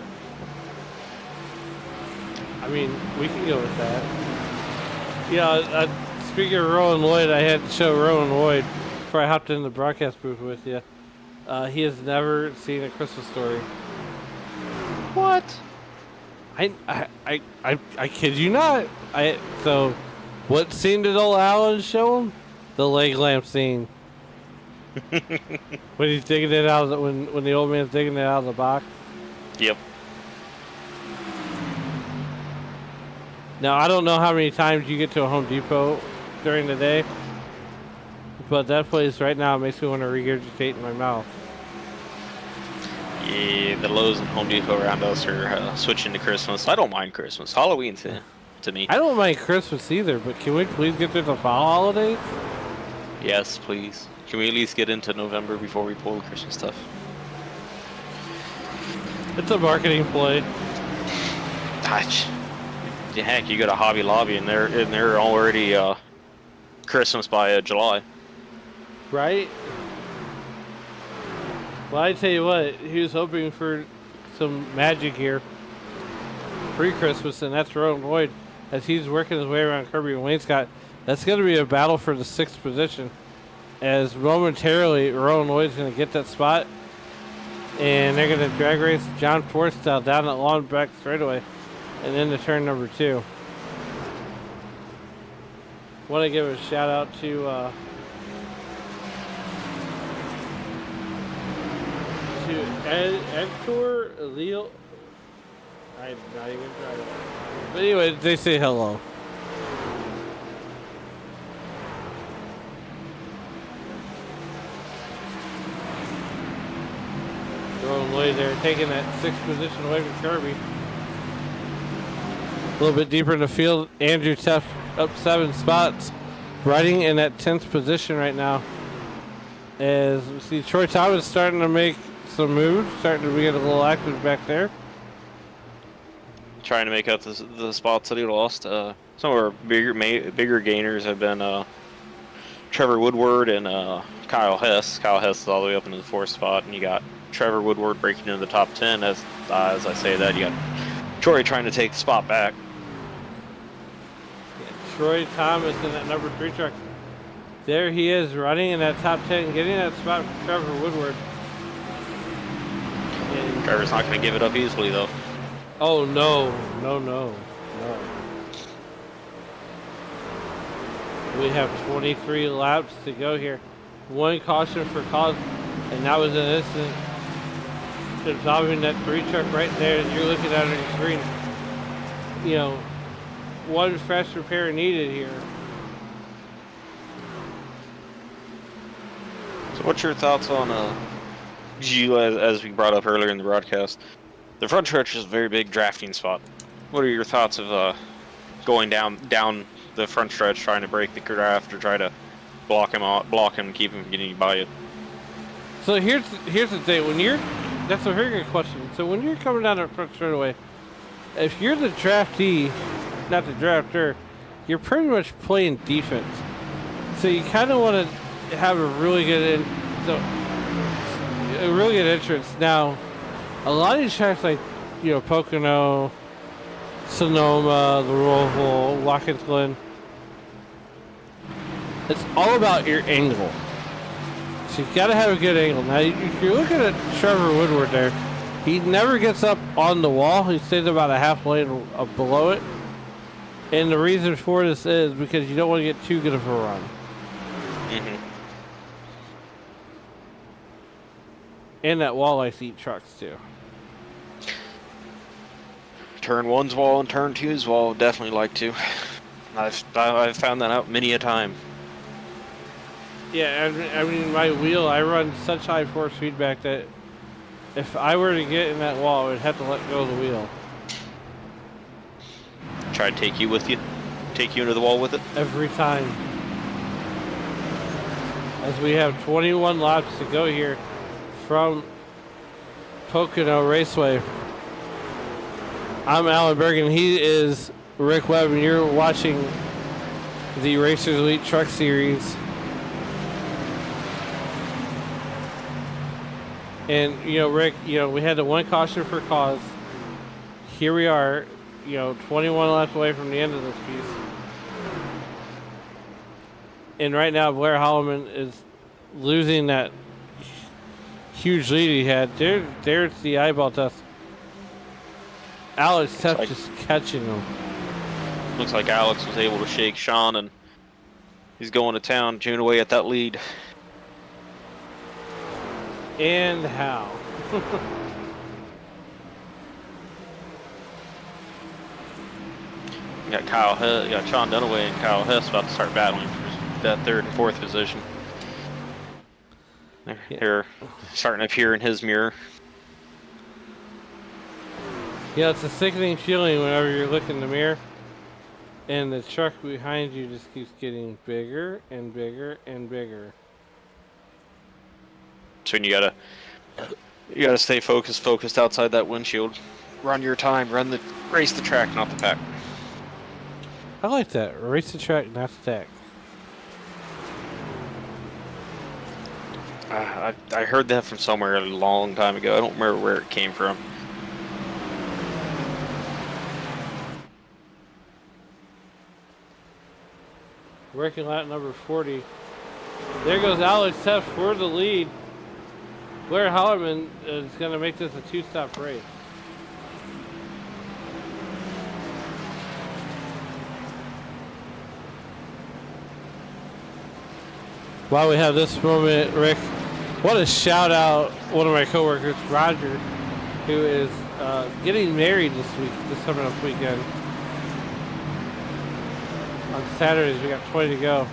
I mean, we can go with that. Yeah, speaking of Rowan Lloyd, I had to show Rowan Lloyd before I hopped in the broadcast booth with you. He has never seen A Christmas Story. What? I kid you not. So, what scene did old Alan show him? The leg lamp scene. When he's digging it out of when the old man's digging it out of the box. Yep. Now I don't know how many times you get to a Home Depot during the day, but that place right now makes me want to regurgitate in my mouth. Yeah, the Lowe's and Home Depot around us are switching to Christmas. I don't mind Christmas. Halloween's to me. I don't mind Christmas either, but can we please get through the fall holidays? Yes, please. Can we at least get into November before we pull the Christmas stuff? It's a marketing play. Gosh. Heck, you go to Hobby Lobby and they're already Christmas by July. Right? Well, I tell you what, he was hoping for some magic here pre-Christmas, and that's Rowan Lloyd as he's working his way around Kirby and Wainscott. That's going to be a battle for the 6th position, as momentarily Rowan Lloyd's going to get that spot, and they're going to drag race John Forstall down that long back straightaway and into turn number 2. Want to give a shout out to Edtor Leo. I'm not even trying to. But anyway, they say hello. Rowan Lloyd there taking that 6th position away from Kirby. A little bit deeper in the field, Andrew Teff up 7 spots, riding in that 10th position right now. As we see Troy Thomas starting to make some moves, starting to get a little active back there. Trying to make up the spots that he lost. Some of our bigger gainers have been Trevor Woodward and Kyle Hess. Kyle Hess is all the way up into the 4th spot, and you got Trevor Woodward breaking into the top 10. As I say that, you got Troy trying to take the spot back. Yeah, Troy Thomas in that number 3 truck. There he is running in that top 10, getting that spot for Trevor Woodward. Trevor's not going to give it up easily, though. Oh no. We have 23 laps to go here. One caution for cause, and that was an incident involving that 3 truck right there that you're looking at on your screen. You know, one fresh repair needed here. So what's your thoughts on as we brought up earlier in the broadcast, the front stretch is a very big drafting spot. What are your thoughts of going down the front stretch, trying to break the draft or try to block him, keep him from getting by you? So here's the thing. That's a very good question. So when you're coming down the front straightaway, if you're the draftee, not the drafter, you're pretty much playing defense. So you kind of want to have a really good entrance. Now, a lot of these tracks like, you know, Pocono, Sonoma, the Roval, Watkins Glen, it's all about your angle. So you've got to have a good angle. Now, if you're looking at Trevor Woodward there, he never gets up on the wall. He stays about a half lane below it. And the reason for this is because you don't want to get too good of a run. Mm-hmm. And that walleyes eat trucks too. Turn 1's wall and turn 2's wall, definitely like to. I've found that out many a time. Yeah, I mean, my wheel, I run such high force feedback that if I were to get in that wall, I would have to let go of the wheel. Try to take you with you? Take you into the wall with it? Every time. As we have 21 laps to go here from Pocono Raceway. I'm Alan Bergen. He is Rick Webb, and you're watching the Racers Elite Truck Series. And, you know, Rick, you know, we had the one caution for cause. Here we are, you know, 21 laps away from the end of this piece. And right now, Blair Holloman is losing that huge lead he had. There's the eyeball test. Alex Teff just catching him. Looks like Alex was able to shake Sean, and he's going to town, chewing away at that lead. And how? You got Sean Dunaway and Kyle Hess about to start battling for that 3rd and 4th position. They're starting to appear in his mirror. Yeah, it's a sickening feeling whenever you're looking in the mirror and the truck behind you just keeps getting bigger and bigger and bigger. So you gotta stay focused outside that windshield. Run your time, race the track, not the pack. I like that. Race the track, not the tack. I heard that from somewhere a long time ago. I don't remember where it came from. Working lap number 40. There goes Alex Teff for the lead. Blair Holloman is going to make this a 2-stop race. While we have this moment, Rick, what a shout out, one of my coworkers, Roger, who is getting married this coming up weekend. On Saturdays, we got 20 to go.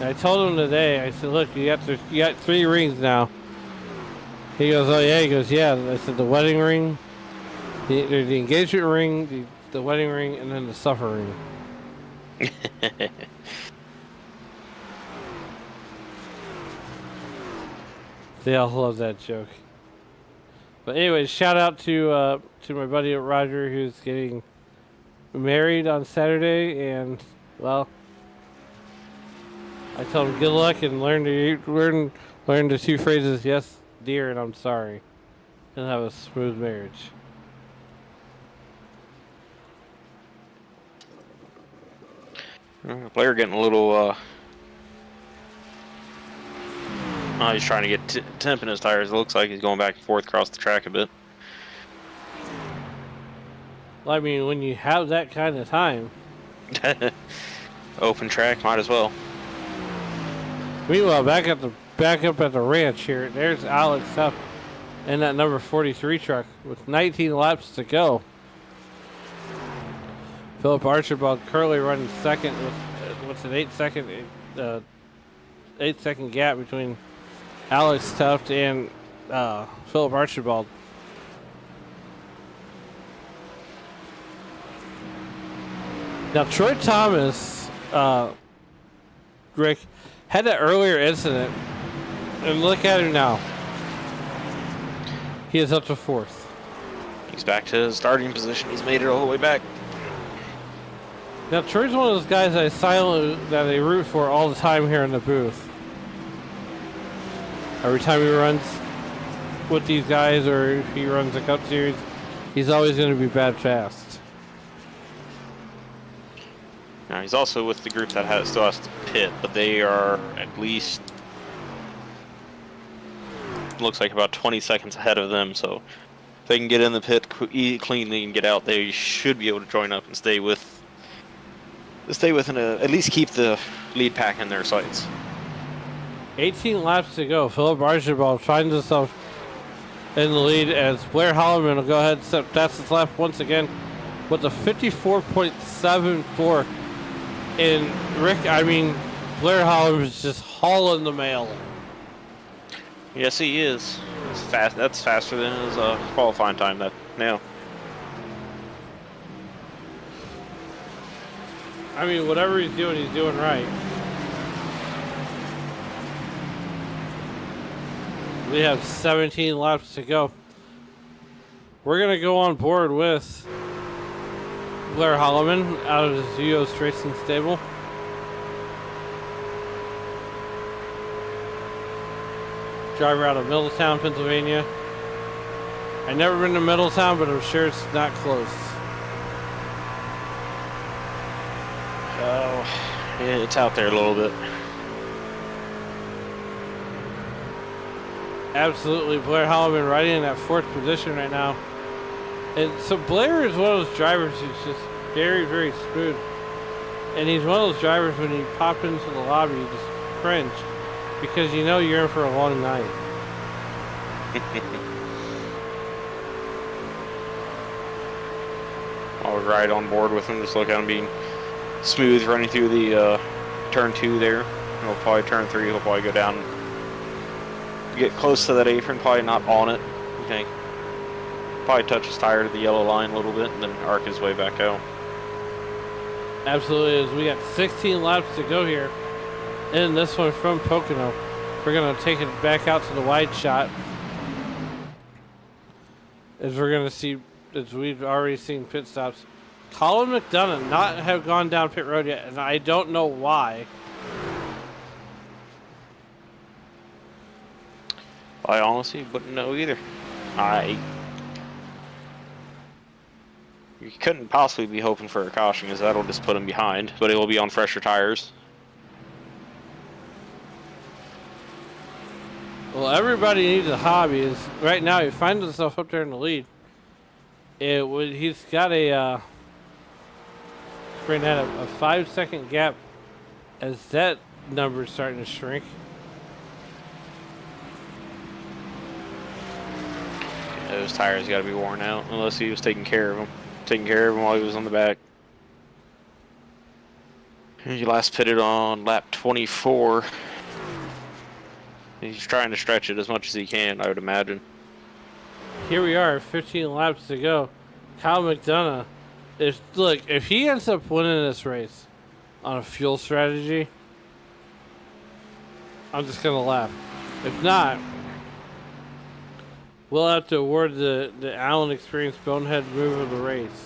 And I told him today, I said, look, you got 3 rings now. He goes, oh yeah? He goes, yeah. I said, the wedding ring, the engagement ring, the wedding ring, and then the suffer ring. They all love that joke. But anyway, shout out to my buddy Roger, who's getting married on Saturday, and well, I told him good luck and learn the 2 phrases, yes, dear, and I'm sorry, and have a smooth marriage. Blair getting a little. He's trying to get temp in his tires. It looks like he's going back and forth across the track a bit. Well, I mean, when you have that kind of time. Open track, might as well. Meanwhile, back up at the ranch here, there's Alex up in that number 43 truck with 19 laps to go. Philip Archibald currently running second with an 8-second gap between Alex Tuft and Philip Archibald. Now Troy Thomas, Rick, had an earlier incident, and look at him now. He is up to 4th. He's back to his starting position. He's made it all the way back. Now Troy's one of those guys that I root for all the time here in the booth. Every time he runs with these guys, or if he runs a Cup Series, he's always going to be bad fast. Now he's also with the group that still has to pit, but they are at least, looks like about 20 seconds ahead of them. So if they can get in the pit cleanly and get out, they should be able to join up and stay within at least keep the lead pack in their sights. 18 laps to go. Philip Archibald finds himself in the lead as Blair Holloman will go ahead and set fastest lap once again with a 54.74. And Rick, I mean, Blair Holloman is just hauling the mail. Yes, he is. It's fast. That's faster than his qualifying time now. I mean, whatever he's doing right. We have 17 laps to go. We're going to go on board with Blair Holloman out of the Zios Racing stable. Driver out of Middletown, Pennsylvania. I've never been to Middletown, but I'm sure it's not close. Oh, yeah, it's out there a little bit. Absolutely, Blair Holloman riding in that 4th position right now. And so Blair is one of those drivers who's just very, very smooth. And he's one of those drivers when you pop into the lobby, you just cringe. Because you know you're in for a long night. I'll ride on board with him, just look at him being smooth running through the turn 2 there. He'll probably turn 3, he'll probably go down, get close to that apron, probably not on it. Okay. Probably touch his tire to the yellow line a little bit and then arc his way back out. Absolutely, as we got 16 laps to go here in this one from Pocono. We're going to take it back out to the wide shot. As we're going to see, as we've already seen pit stops, Colin McDonough not have gone down pit road yet, and I don't know why. I honestly wouldn't know either. You couldn't possibly be hoping for a caution, because that'll just put him behind, but it will be on fresher tires. Well, everybody needs a hobby. Is right now he finds himself up there in the lead. He's got a 5-second gap as that number is starting to shrink. Yeah, those tires got to be worn out, unless he was taking care of them. While he was on the back. He last pitted on lap 24. He's trying to stretch it as much as he can, I would imagine. Here we are, 15 laps to go. Kyle McDonough, if he ends up winning this race on a fuel strategy, I'm just gonna laugh. If not, we'll have to award the Allen Experience Bonehead move of the race.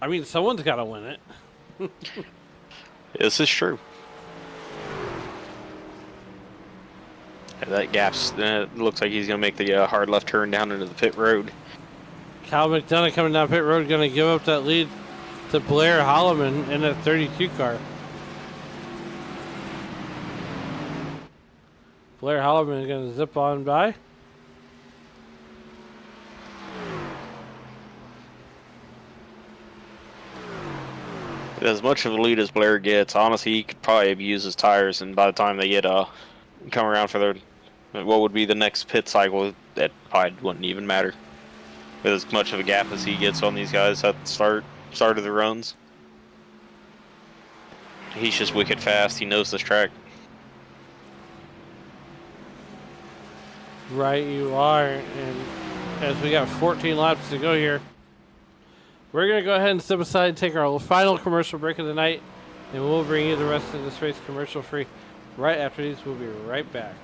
I mean, someone's got to win it. This is true. Yeah, that gap's looks like he's going to make the hard left turn down into the pit road. Kyle McDonough coming down pit road, going to give up that lead to Blair Holloman in that 32 car. Blair Holloman is going to zip on by. As much of a lead as Blair gets, honestly, he could probably abuse his tires, and by the time they get come around for their what would be the next pit cycle, that probably wouldn't even matter. With as much of a gap as he gets on these guys at the start of the runs. He's just wicked fast. He knows this track. Right, you are. And as we got 14 laps to go here, we're going to go ahead and step aside and take our final commercial break of the night. And we'll bring you the rest of this race commercial free right after these. We'll be right back.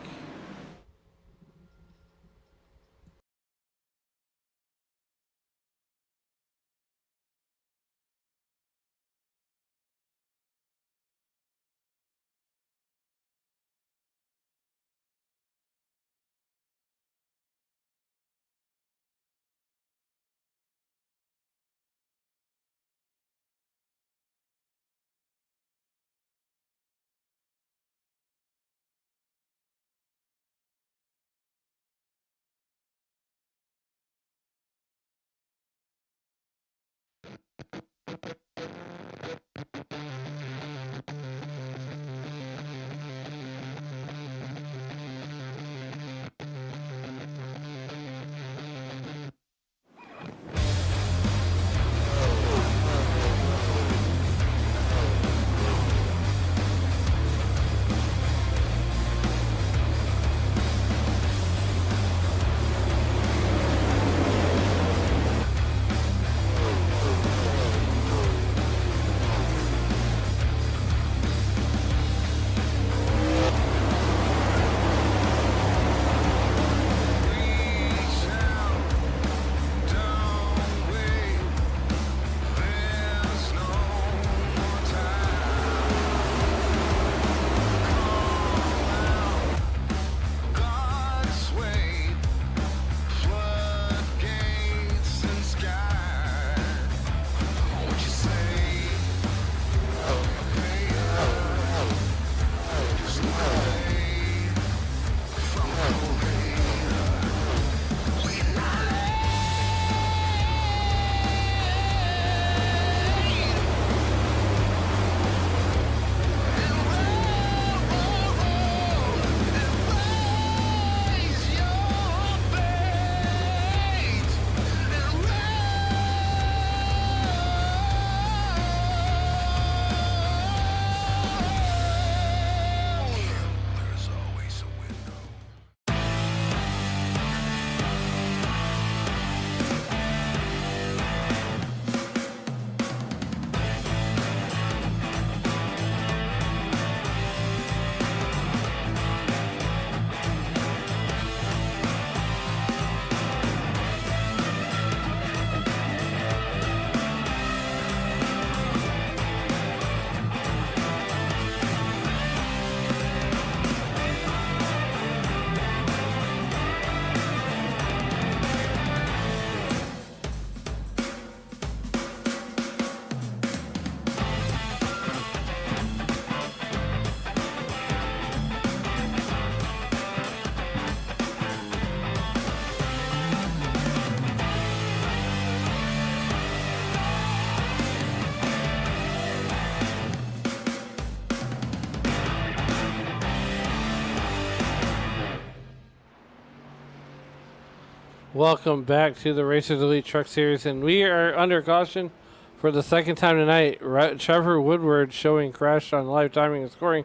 Welcome back to the Racers Elite Truck Series, and we are under caution for the second time tonight. Trevor Woodward showing crash on live timing and scoring.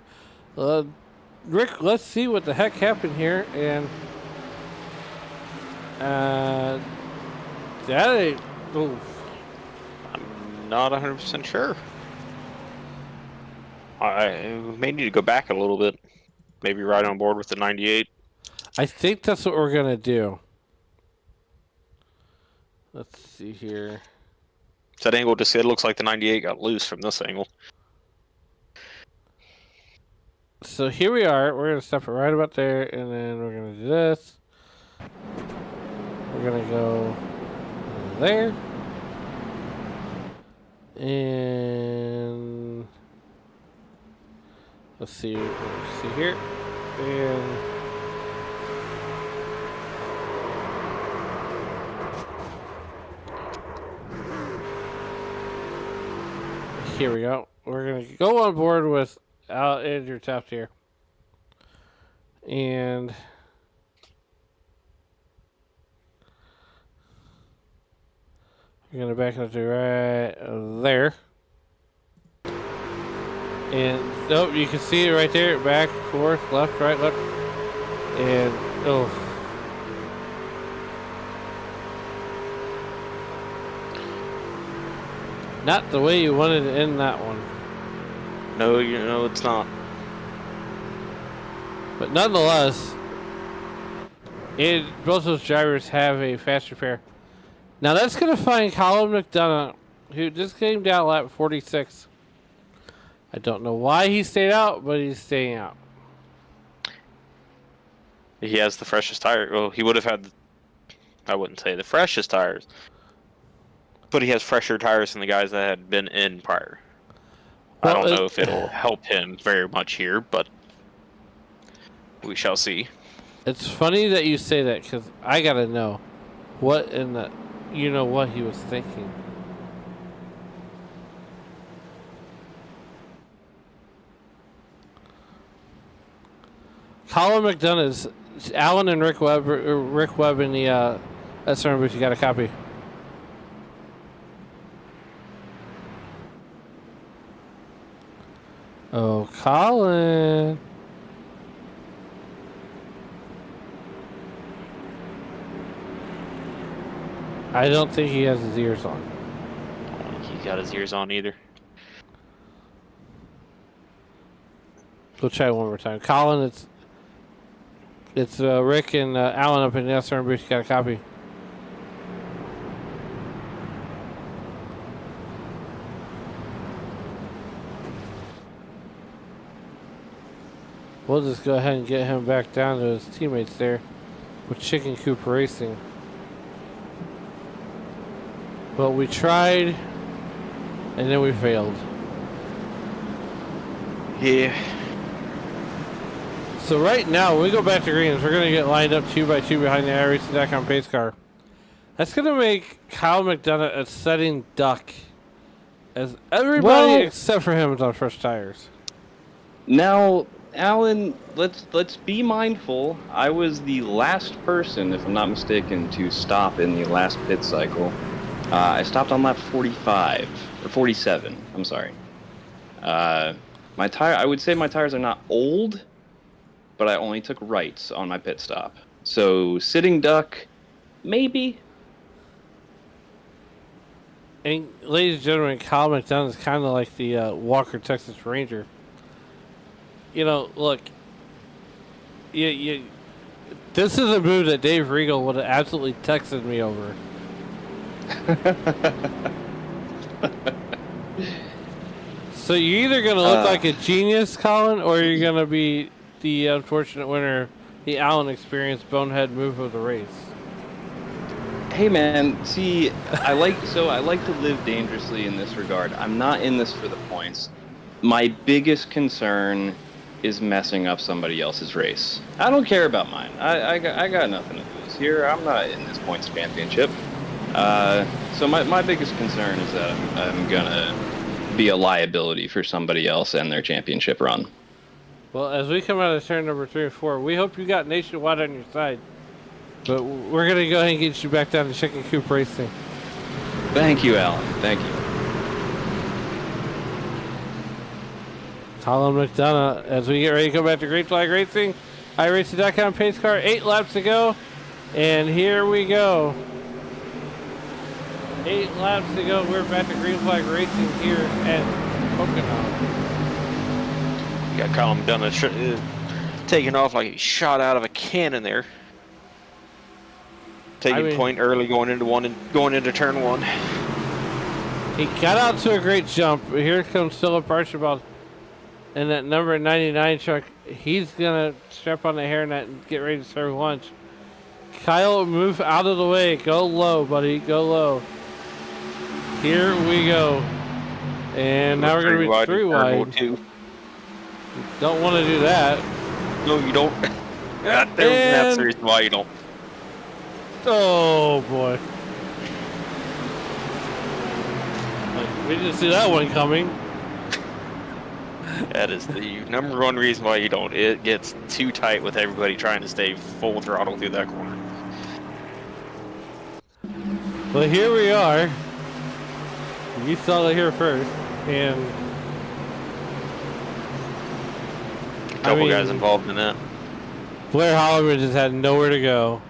Rick, let's see what the heck happened here, and I'm not 100% sure. I may need to go back a little bit. Maybe right on board with the 98. I think that's what we're gonna do. Let's see here. That angle just it looks like the 98 got loose from this angle. So here we are. We're gonna step it right about there, and then we're gonna do this. We're gonna go there, and let's see here, and Here we go. We're going to go on board with Andrew Taft here. And we're going to back up to right there. And nope, you can see it right there. Back, forth, left, right, left. And oh. Not the way you wanted to end that one. No, it's not. But nonetheless, both those drivers have a faster pair. Now that's going to find Colin McDonough, who just came down lap 46. I don't know why he stayed out, but he's staying out. He has the freshest tire. Well, he would have had, I wouldn't say the freshest tires, but he has fresher tires than the guys that had been in prior. Well, I don't know if it'll help him very much here, but we shall see. It's funny that you say that because I got to know what in the, what he was thinking. Colin McDonough is Alan and Rick Webb in the SRM booth. You got a copy. Oh, Colin. I don't think he has his ears on. I don't think he's got his ears on either. We'll try it one more time. Colin, it's Rick and Alan up in the SRM booth. You got a copy. We'll just go ahead and get him back down to his teammates there with Chicken Coop Racing. But we tried, and then we failed. Yeah. So right now, when we go back to greens, we're going to get lined up 2 by 2 behind the iRacing.com pace car. That's going to make Kyle McDonough a setting duck, as everybody except for him is on fresh tires. Now, Alan, let's be mindful. I was the last person, if I'm not mistaken, to stop in the last pit cycle. I stopped on lap 45 or 47. I'm sorry. I would say my tires are not old, but I only took rights on my pit stop. So sitting duck, maybe. And ladies and gentlemen, Kyle McDonough is kind of like the Walker Texas Ranger. Look, this is a move that Dave Regal would have absolutely texted me over. So you're either going to look like a genius, Colin, or you're going to be the unfortunate winner, the Allen Experience bonehead move of the race. Hey man, see, I like to live dangerously in this regard. I'm not in this for the points. My biggest concern is messing up somebody else's race. I don't care about mine. I got nothing to lose here. I'm not in this points championship. So my biggest concern is that I'm gonna be a liability for somebody else and their championship run. Well, as we come out of turn number 3 and 4, we hope you got Nationwide on your side. But we're gonna go ahead and get you back down to Chicken Coop Racing. Thank you, Alan. Thank you. Colin McDonough, as we get ready to go back to Green Flag Racing, iRacing.com pace car, 8 laps to go, and here we go. 8 laps to go. We're back to Green Flag Racing here at Pocono. You got Colin McDonough taking off like he shot out of a cannon there. Taking point early going into turn 1. He got out to a great jump. Here comes Philip Archibald in that number 99 truck. He's going to strap on the hairnet and get ready to serve lunch. Kyle, move out of the way. Go low, buddy. Go low. Here we go. And now we're going to be 3 wide. Don't want to do that. No, you don't. That's the reason why you don't. Oh, boy. We didn't see that one coming. That is the number one reason why you don't. It gets too tight with everybody trying to stay full throttle through that corner. Well, here we are. You saw it here first, and A couple guys involved in that. Blair Holloman just had nowhere to go.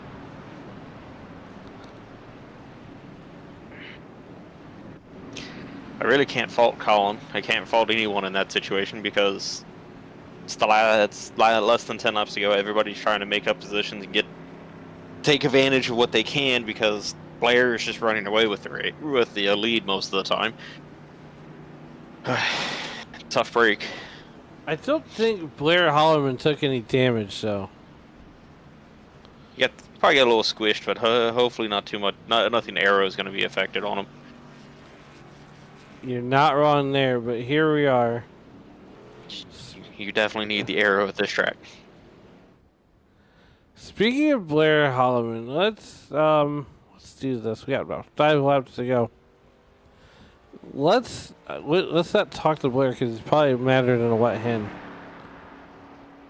I really can't fault Colin. I can't fault anyone in that situation because it's less than 10 laps to go. Everybody's trying to make up positions and take advantage of what they can because Blair is just running away with the lead most of the time. Tough break. I don't think Blair Holloman took any damage, though. Probably got a little squished, but hopefully not too much. Nothing aero is going to be affected on him. You're not wrong there, but here we are. You definitely need the aero at this track. Speaking of Blair Holloman, let's do this. We got about 5 laps to go. Let's not talk to Blair because he's probably madder than a wet hen.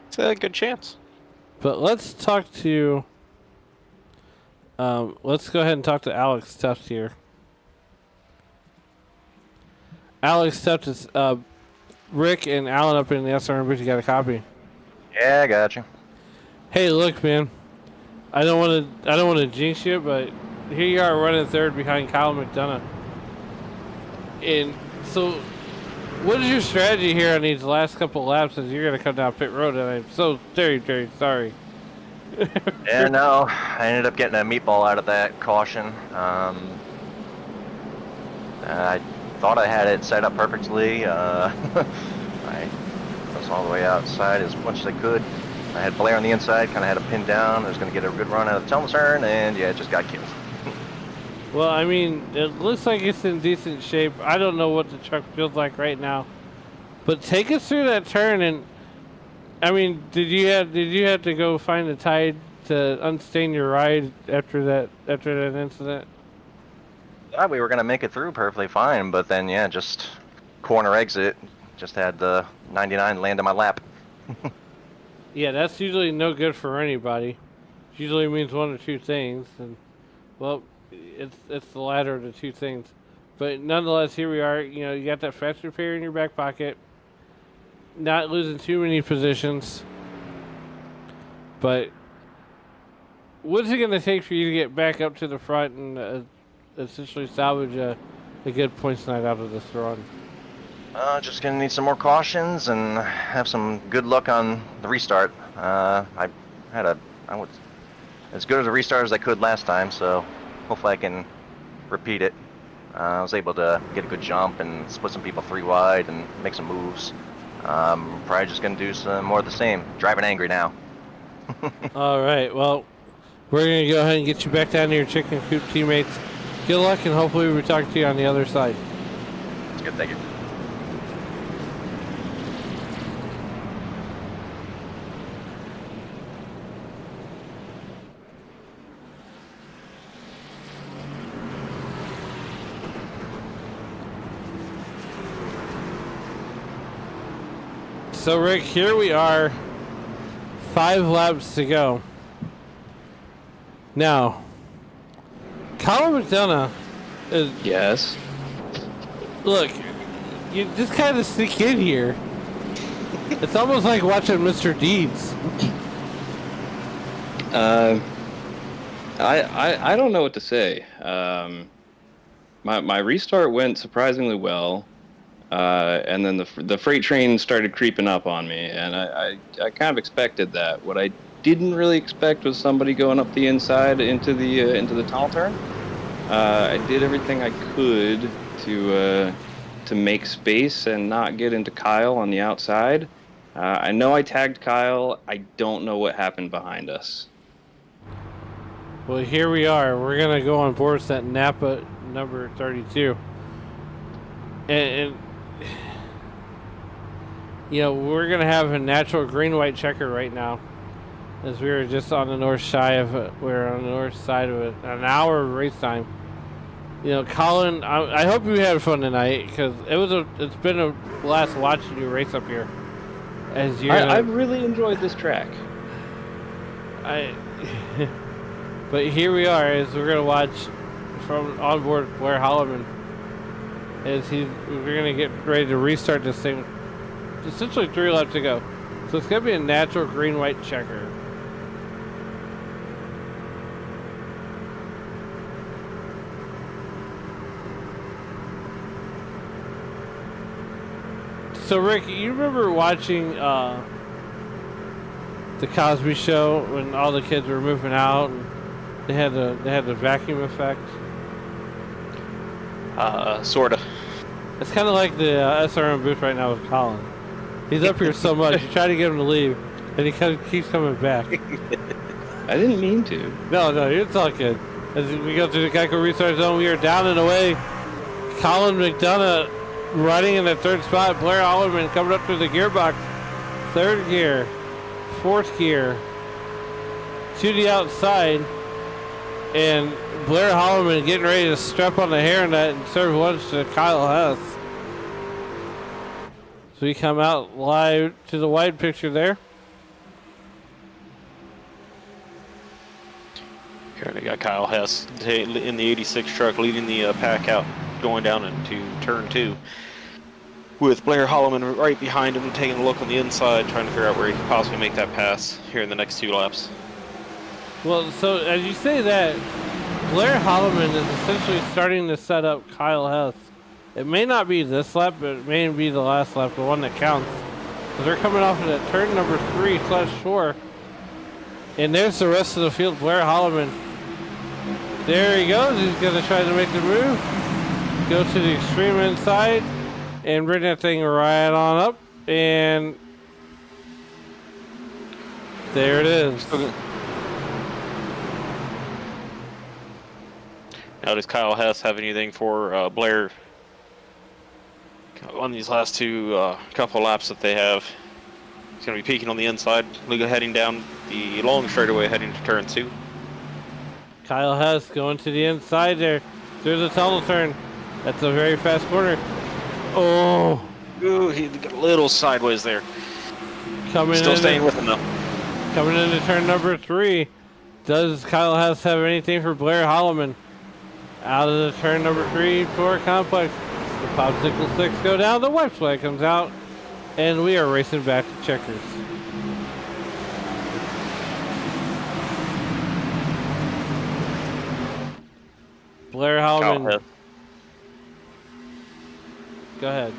It's a good chance. But let's talk to. Let's go ahead and talk to Alex Tufts here. Alex Tufts is Rick and Alan up in the SRM booth. You got a copy? Yeah, I got you. Hey, look, man. I don't want to jinx you, but here you are running third behind Kyle McDonough. And so, what is your strategy here on these last couple laps as you're going to come down pit road? And I'm so very, very sorry. Yeah, no, I ended up getting a meatball out of that caution. I thought I had it set up perfectly. I was all the way outside as much as I could. I had Blair on the inside, kind of had him pinned down. I was going to get a good run out of the tunnel turn, and yeah, it just got killed. Well, I mean, it looks like it's in decent shape. I don't know what the truck feels like right now, but take us through that turn. And I mean, did you have to go find a tide to unstain your ride after that incident? Thought we were going to make it through perfectly fine, but then yeah, just corner exit. Just had the 99 land on my lap. Yeah, that's usually no good for anybody. Usually means one or two things, and well, it's the latter of the two things. But nonetheless, here we are. You know, you got that fast repair in your back pocket. Not losing too many positions. But what's it going to take for you to get back up to the front and essentially salvage a good points night out of this run? Just gonna need some more cautions and have some good luck on the restart. I was as good as a restart as I could last time, so hopefully I can repeat it. I was able to get a good jump and split some people 3 wide and make some moves. Probably just gonna do some more of the same. Driving angry now. All right, well, we're going to go ahead and get you back down to your chicken coop teammates. Good luck, and hopefully we'll talk to you on the other side. It's good, thank you. So, Rick, here we are. 5 laps to go. Now, Colin McDonough is... Yes. Look, you just kind of sneak in here. It's almost like watching Mr. Deeds. I don't know what to say. My restart went surprisingly well. And then the freight train started creeping up on me, and I kind of expected that. What I didn't really expect was somebody going up the inside into the tunnel turn. I did everything I could to make space and not get into Kyle on the outside. I know I tagged Kyle. I don't know what happened behind us. Well, here we are. We're going to go on board with that Napa number 32. And you know, we're going to have a natural green-white checker right now, as we were just on the north side of it. We're on the north side of it. An hour of race time. You know, Colin, I hope you had fun tonight because it's been a blast watching you race up here. As you, I've really enjoyed this track. But here we are, as we're gonna watch from onboard Blair Holloman, as we're gonna get ready to restart this thing. Essentially 3 laps to go, so it's gonna be a natural green-white checker. So Rick, you remember watching the Cosby Show when all the kids were moving out and they had the vacuum effect? Sorta. It's kind of like the SRM booth right now with Colin. He's up here so much, you try to get him to leave, and he kind of keeps coming back. I didn't mean to. No, it's all good. As we go through the Geico restart zone, we are down and away. Colin McDonough riding in the 3rd spot. Blair Holloman coming up through the gearbox. 3rd gear, 4th gear, to the outside. And Blair Holloman getting ready to strap on the hairnet and serve lunch to Kyle Hess. So we come out live to the wide picture there. Here we got Kyle Hess in the 86 truck leading the pack out, going down into turn 2. With Blair Holloman right behind him, taking a look on the inside, trying to figure out where he could possibly make that pass here in the next 2 laps. Well, so as you say that, Blair Holloman is essentially starting to set up Kyle Hess. It may not be this lap, but it may be the last lap, the one that counts. So they're coming off of that turn number 3/4. And there's the rest of the field. Blair Holloman. There he goes. He's going to try to make the move. Go to the extreme inside and bring that thing right on up. And there it is. Now, does Kyle Hess have anything for Blair on these last 2 couple laps that they have? He's going to be peaking on the inside, heading down the long straightaway, heading to turn 2. Kyle Hess going to the inside there. Through the tunnel turn. That's a very fast corner. Oh. Ooh, he got a little sideways there. Still staying with him, though. Coming into turn number 3. Does Kyle Hess have anything for Blair Holloman? Out of the turn number 3 for complex. The popsicle sticks go down. The white flag comes out. And we are racing back to checkers. Blair Holloman. Go ahead.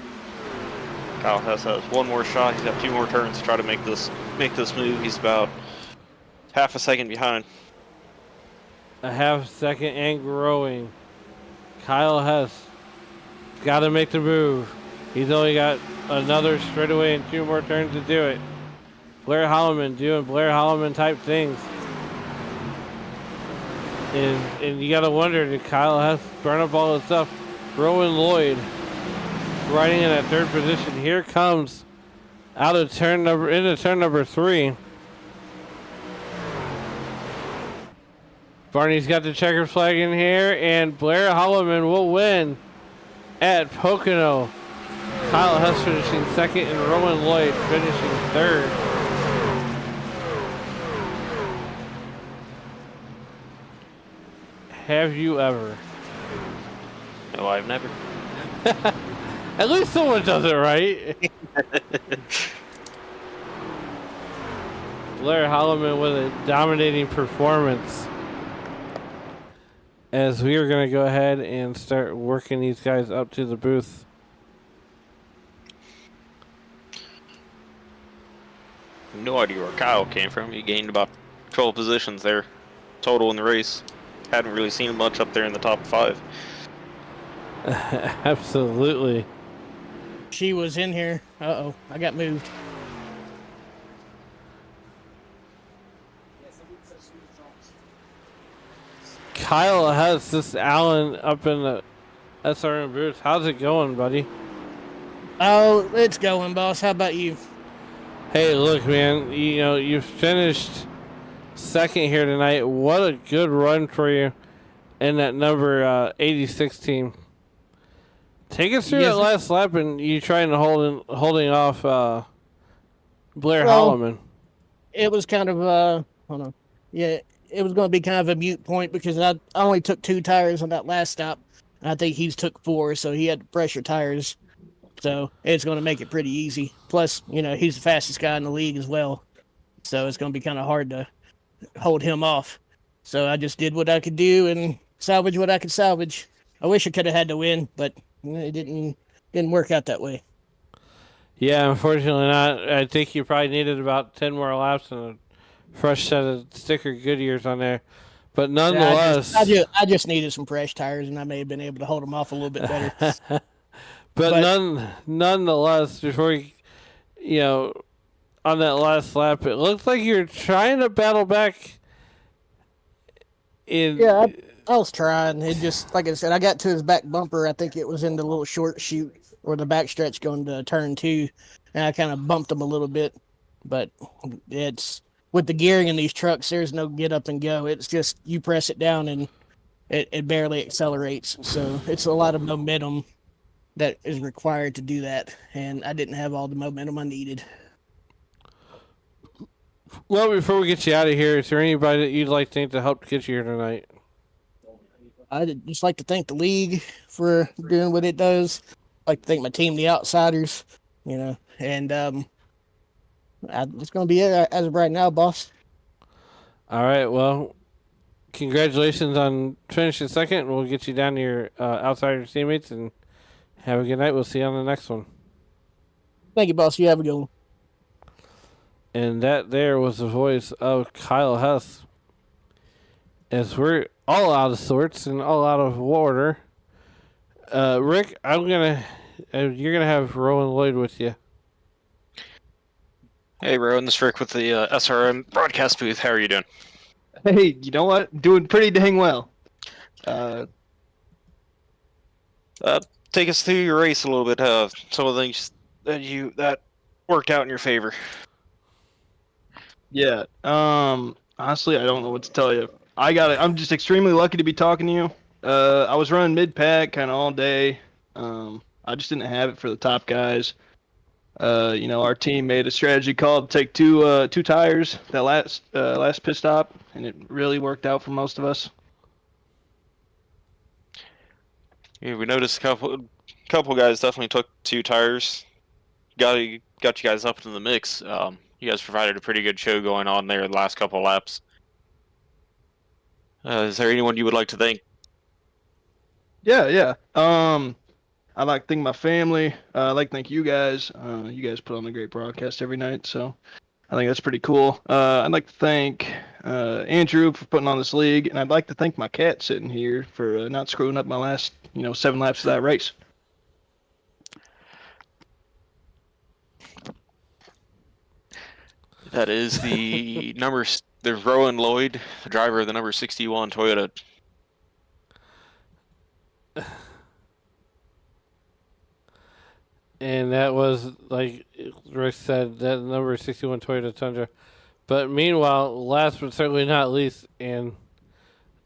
Kyle Hess has 1 more shot. He's got 2 more turns to try to make this move. He's about half a second behind. A half second and growing. Kyle Hess got to make the move. He's only got another straightaway and 2 more turns to do it. Blair Holloman doing Blair Holloman type things. And you got to wonder, did Kyle Hess burn up all his stuff? Rowan Lloyd riding in that 3rd position. Here comes into turn number 3. Barney's got the checkered flag in here, and Blair Holloman will win at Pocono. Kyle Hess finishing 2nd, and Rowan Lloyd finishing 3rd. Have you ever? No, I've never. At least someone does it right. Blair Holloman with a dominating performance. As we are going to go ahead and start working these guys up to the booth. No idea where Kyle came from. He gained about 12 positions there total in the race. Hadn't really seen him much up there in the top 5. Absolutely. She was in here. Uh-oh, I got moved. Kyle has this Allen up in the SRM booth. How's it going, buddy? Oh, it's going, boss. How about you? Hey, look, man. You know, you finished 2nd here tonight. What a good run for you. and that number 86 team. Take us through Yes, that last lap and you trying to holding off Blair Well, Holloman. it was kind of hold on. Yeah, it was going to be kind of a mute point because I only took 2 tires on that last stop. And I think he's took 4, so he had to pressure tires. So it's going to make it pretty easy. Plus, he's the fastest guy in the league as well. So it's going to be kind of hard to hold him off. So I just did what I could do and salvage what I could salvage. I wish I could have had to win, but it didn't work out that way. Yeah, unfortunately not. I think you probably needed about 10 more laps and a fresh set of sticker Goodyears on there. But nonetheless... I just needed some fresh tires, and I may have been able to hold them off a little bit better. but nonetheless, before on that last lap, it looked like you were trying to battle back in... Yeah, I was trying. It just, like I said, I got to his back bumper. I think it was in the little short chute or the back stretch going to turn 2, and I kind of bumped him a little bit. But it's with the gearing in these trucks, there's no get up and go. It's just you press it down and it barely accelerates. So it's a lot of momentum that is required to do that, and I didn't have all the momentum I needed. Well, before we get you out of here, is there anybody that you'd like to think to help get you here tonight? I'd just like to thank the league for doing what it does. I'd like to thank my team, the Outsiders, and it's going to be it as of right now, boss. All right, well, congratulations on finishing second. We'll get you down to your Outsiders teammates, and have a good night. We'll see you on the next one. Thank you, boss. You have a good one. And that there was the voice of Kyle Hess. As we're all out of sorts and all out of order, Rick, you're gonna have Rowan Lloyd with you. Hey, Rowan, this is Rick with the SRM broadcast booth. How are you doing? Hey, you know what? Doing pretty dang well. Take us through your race a little bit. Some of the things that worked out in your favor. Yeah. Honestly, I don't know what to tell you. I'm just extremely lucky to be talking to you. I was running mid-pack kind of all day. I just didn't have it for the top guys. Our team made a strategy call to take two tires that last pit stop, and it really worked out for most of us. Yeah, we noticed a couple guys definitely took 2 tires. Got you guys up into the mix. You guys provided a pretty good show going on there the last couple of laps. Is there anyone you would like to thank? Yeah. I'd like to thank my family. I'd like to thank you guys. You guys put on a great broadcast every night, so I think that's pretty cool. I'd like to thank Andrew for putting on this league, and I'd like to thank my cat sitting here for not screwing up my last 7 laps of that race. That is the there's Rowan Lloyd, the driver of the number 61 Toyota. And that was, like Rick said, that number 61 Toyota Tundra. But meanwhile, last but certainly not least, and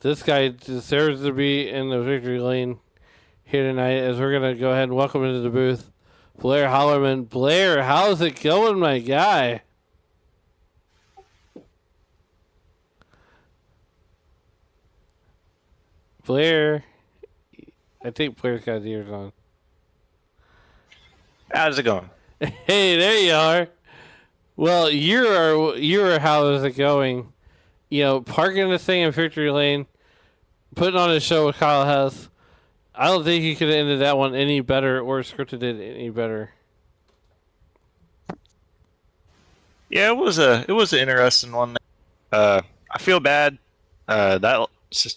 this guy deserves to be in the victory lane here tonight, as we're going to go ahead and welcome into the booth Blair Hollerman. Blair, how's it going, my guy? Blair, I think Blair's got his ears on. How's it going? Hey, there you are. Well, you're how is it going? Parking this thing in victory lane, putting on a show with Kyle Hess. I don't think you could have ended that one any better or scripted it any better. Yeah, it was an interesting one. I feel bad. That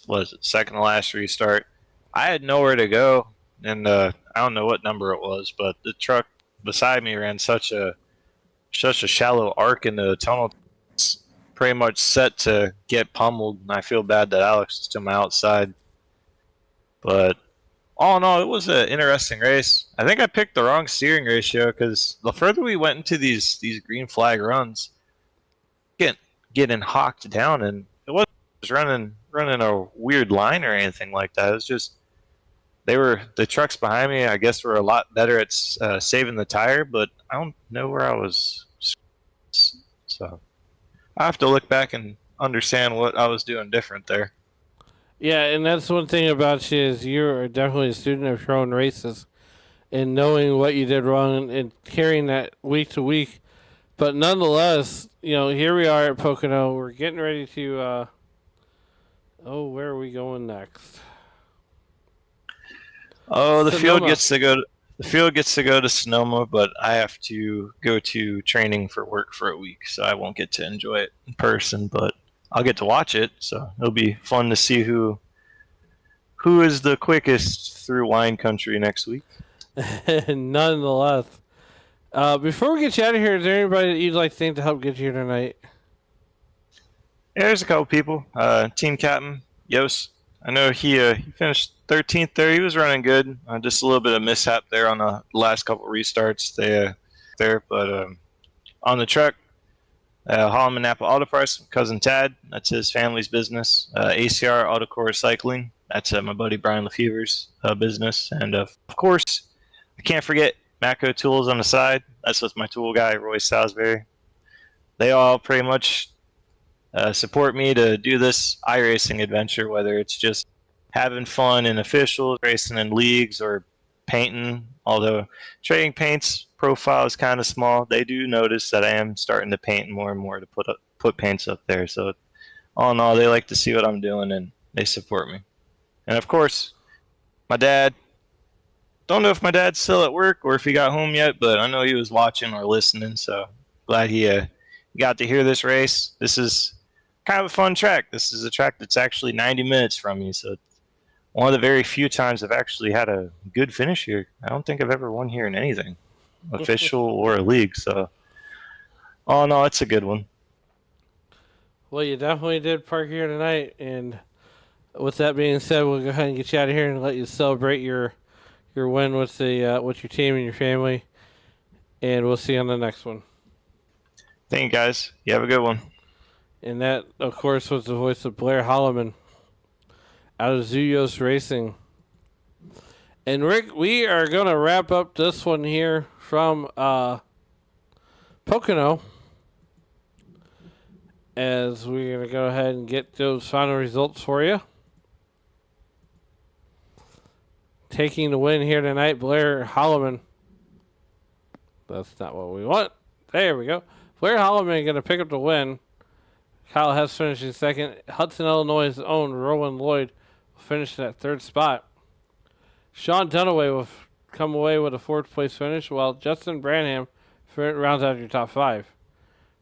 was second to last restart. I had nowhere to go, and I don't know what number it was, but the truck beside me ran such a shallow arc in the tunnel. It's pretty much set to get pummeled, and I feel bad that Alex is to my outside. But all in all, it was an interesting race. I think I picked the wrong steering ratio because the further we went into these green flag runs, getting hawked down, and it was running a weird line or anything like that. It was just the trucks behind me, I guess, were a lot better at saving the tire, but I don't know where I was. So I have to look back and understand what I was doing different there. Yeah, and that's one thing about you is you're definitely a student of your own races and knowing what you did wrong and carrying that week to week. But nonetheless, here we are at Pocono. We're getting ready to. Where are we going next? Oh, the Sonoma. field gets to go. The field gets to go to Sonoma, but I have to go to training for work for a week, so I won't get to enjoy it in person. But I'll get to watch it, so it'll be fun to see who is the quickest through wine country next week. Nonetheless, before we get you out of here, is there anybody that you'd like to think to help get you here tonight? Yeah, there's a couple people. Team captain Yos. I know he finished 13th there. He was running good. Just a little bit of mishap there on the last couple restarts but on the truck, Holloman Napa Auto Parts, cousin Tad. That's his family's business. ACR Autocore Recycling. That's my buddy Brian Lefever's business. And of course, I can't forget Matco Tools on the side. That's with my tool guy, Roy Salisbury. They all pretty much support me to do this iRacing adventure, whether it's just having fun in officials, racing in leagues, or painting. Although trading paints profile is kind of small, they do notice that I am starting to paint more and more to put paints up there. So all in all, they like to see what I'm doing and they support me. And of course, my dad. Don't know if my dad's still at work or if he got home yet, but I know he was watching or listening. So glad he got to hear this race. This is kind of a fun track. This is a track that's actually 90 minutes from me, so it's one of the very few times I've actually had a good finish here. I don't think I've ever won here in anything, official or a league. So, oh no, it's a good one. Well, you definitely did park here tonight, and with that being said, we'll go ahead and get you out of here and let you celebrate your win with with your team and your family, and we'll see you on the next one. Thank you, guys. You have a good one. And that, of course, was the voice of Blair Holloman out of Zuyos Racing. And Rick, we are going to wrap up this one here from Pocono, as we're going to go ahead and get those final results for you. Taking the win here tonight, Blair Holloman. That's not what we want. There we go. Blair Holloman going to pick up the win. Kyle Hess finishing second. Hudson, Illinois' own Rowan Lloyd will finish in that third spot. Sean Dunaway will come away with a fourth place finish, while Justin Branham rounds out your top five.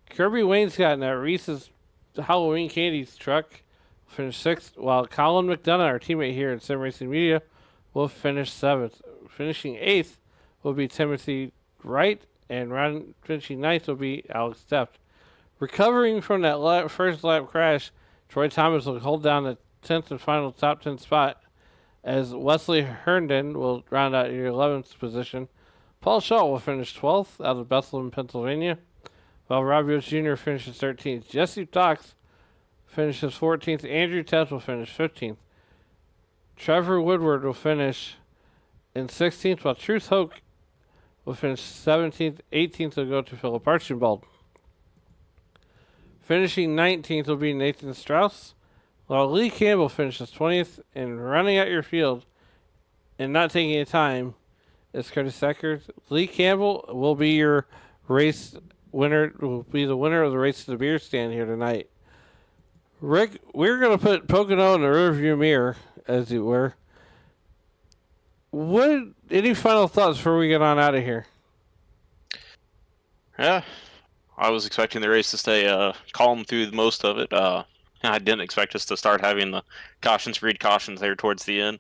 Kirby Wainscott in that Reese's Halloween Candies truck will finish sixth, while Colin McDonough, our teammate here at Sim Racing Media, will finish seventh. Finishing eighth will be Timothy Wright, and finishing ninth will be Alex Deft. Recovering from that first lap crash, Troy Thomas will hold down the 10th and final top 10 spot, as Wesley Herndon will round out your 11th position. Paul Shaw will finish 12th out of Bethlehem, Pennsylvania, while Robbie Oates Jr. finishes 13th. Jesse Fox finishes 14th. Andrew Tess will finish 15th. Trevor Woodward will finish in 16th, while Truth Hoke will finish 17th. 18th will go to Philip Archibald. Finishing 19th will be Nathan Strauss, while Lee Campbell finishes 20th. And running out your field and not taking any time is Curtis Seckers. Lee Campbell will be your race winner, will be the winner of the race to the beer stand here tonight. Rick, we're going to put Pocono in the rearview mirror, as it were. Any final thoughts before we get on out of here? Yeah, I was expecting the race to stay calm through most of it. I didn't expect us to start having the cautions, read cautions there towards the end.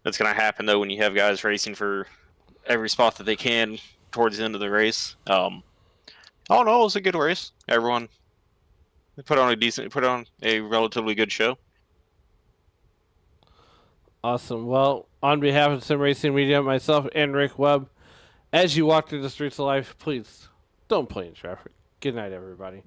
That's going to happen, though, when you have guys racing for every spot that they can towards the end of the race. Oh, no, it was a good race. Everyone put on a relatively good show. Awesome. Well, on behalf of Sim Racing Media, myself and Rick Webb, as you walk through the streets of life, please don't play in traffic. Good night, everybody.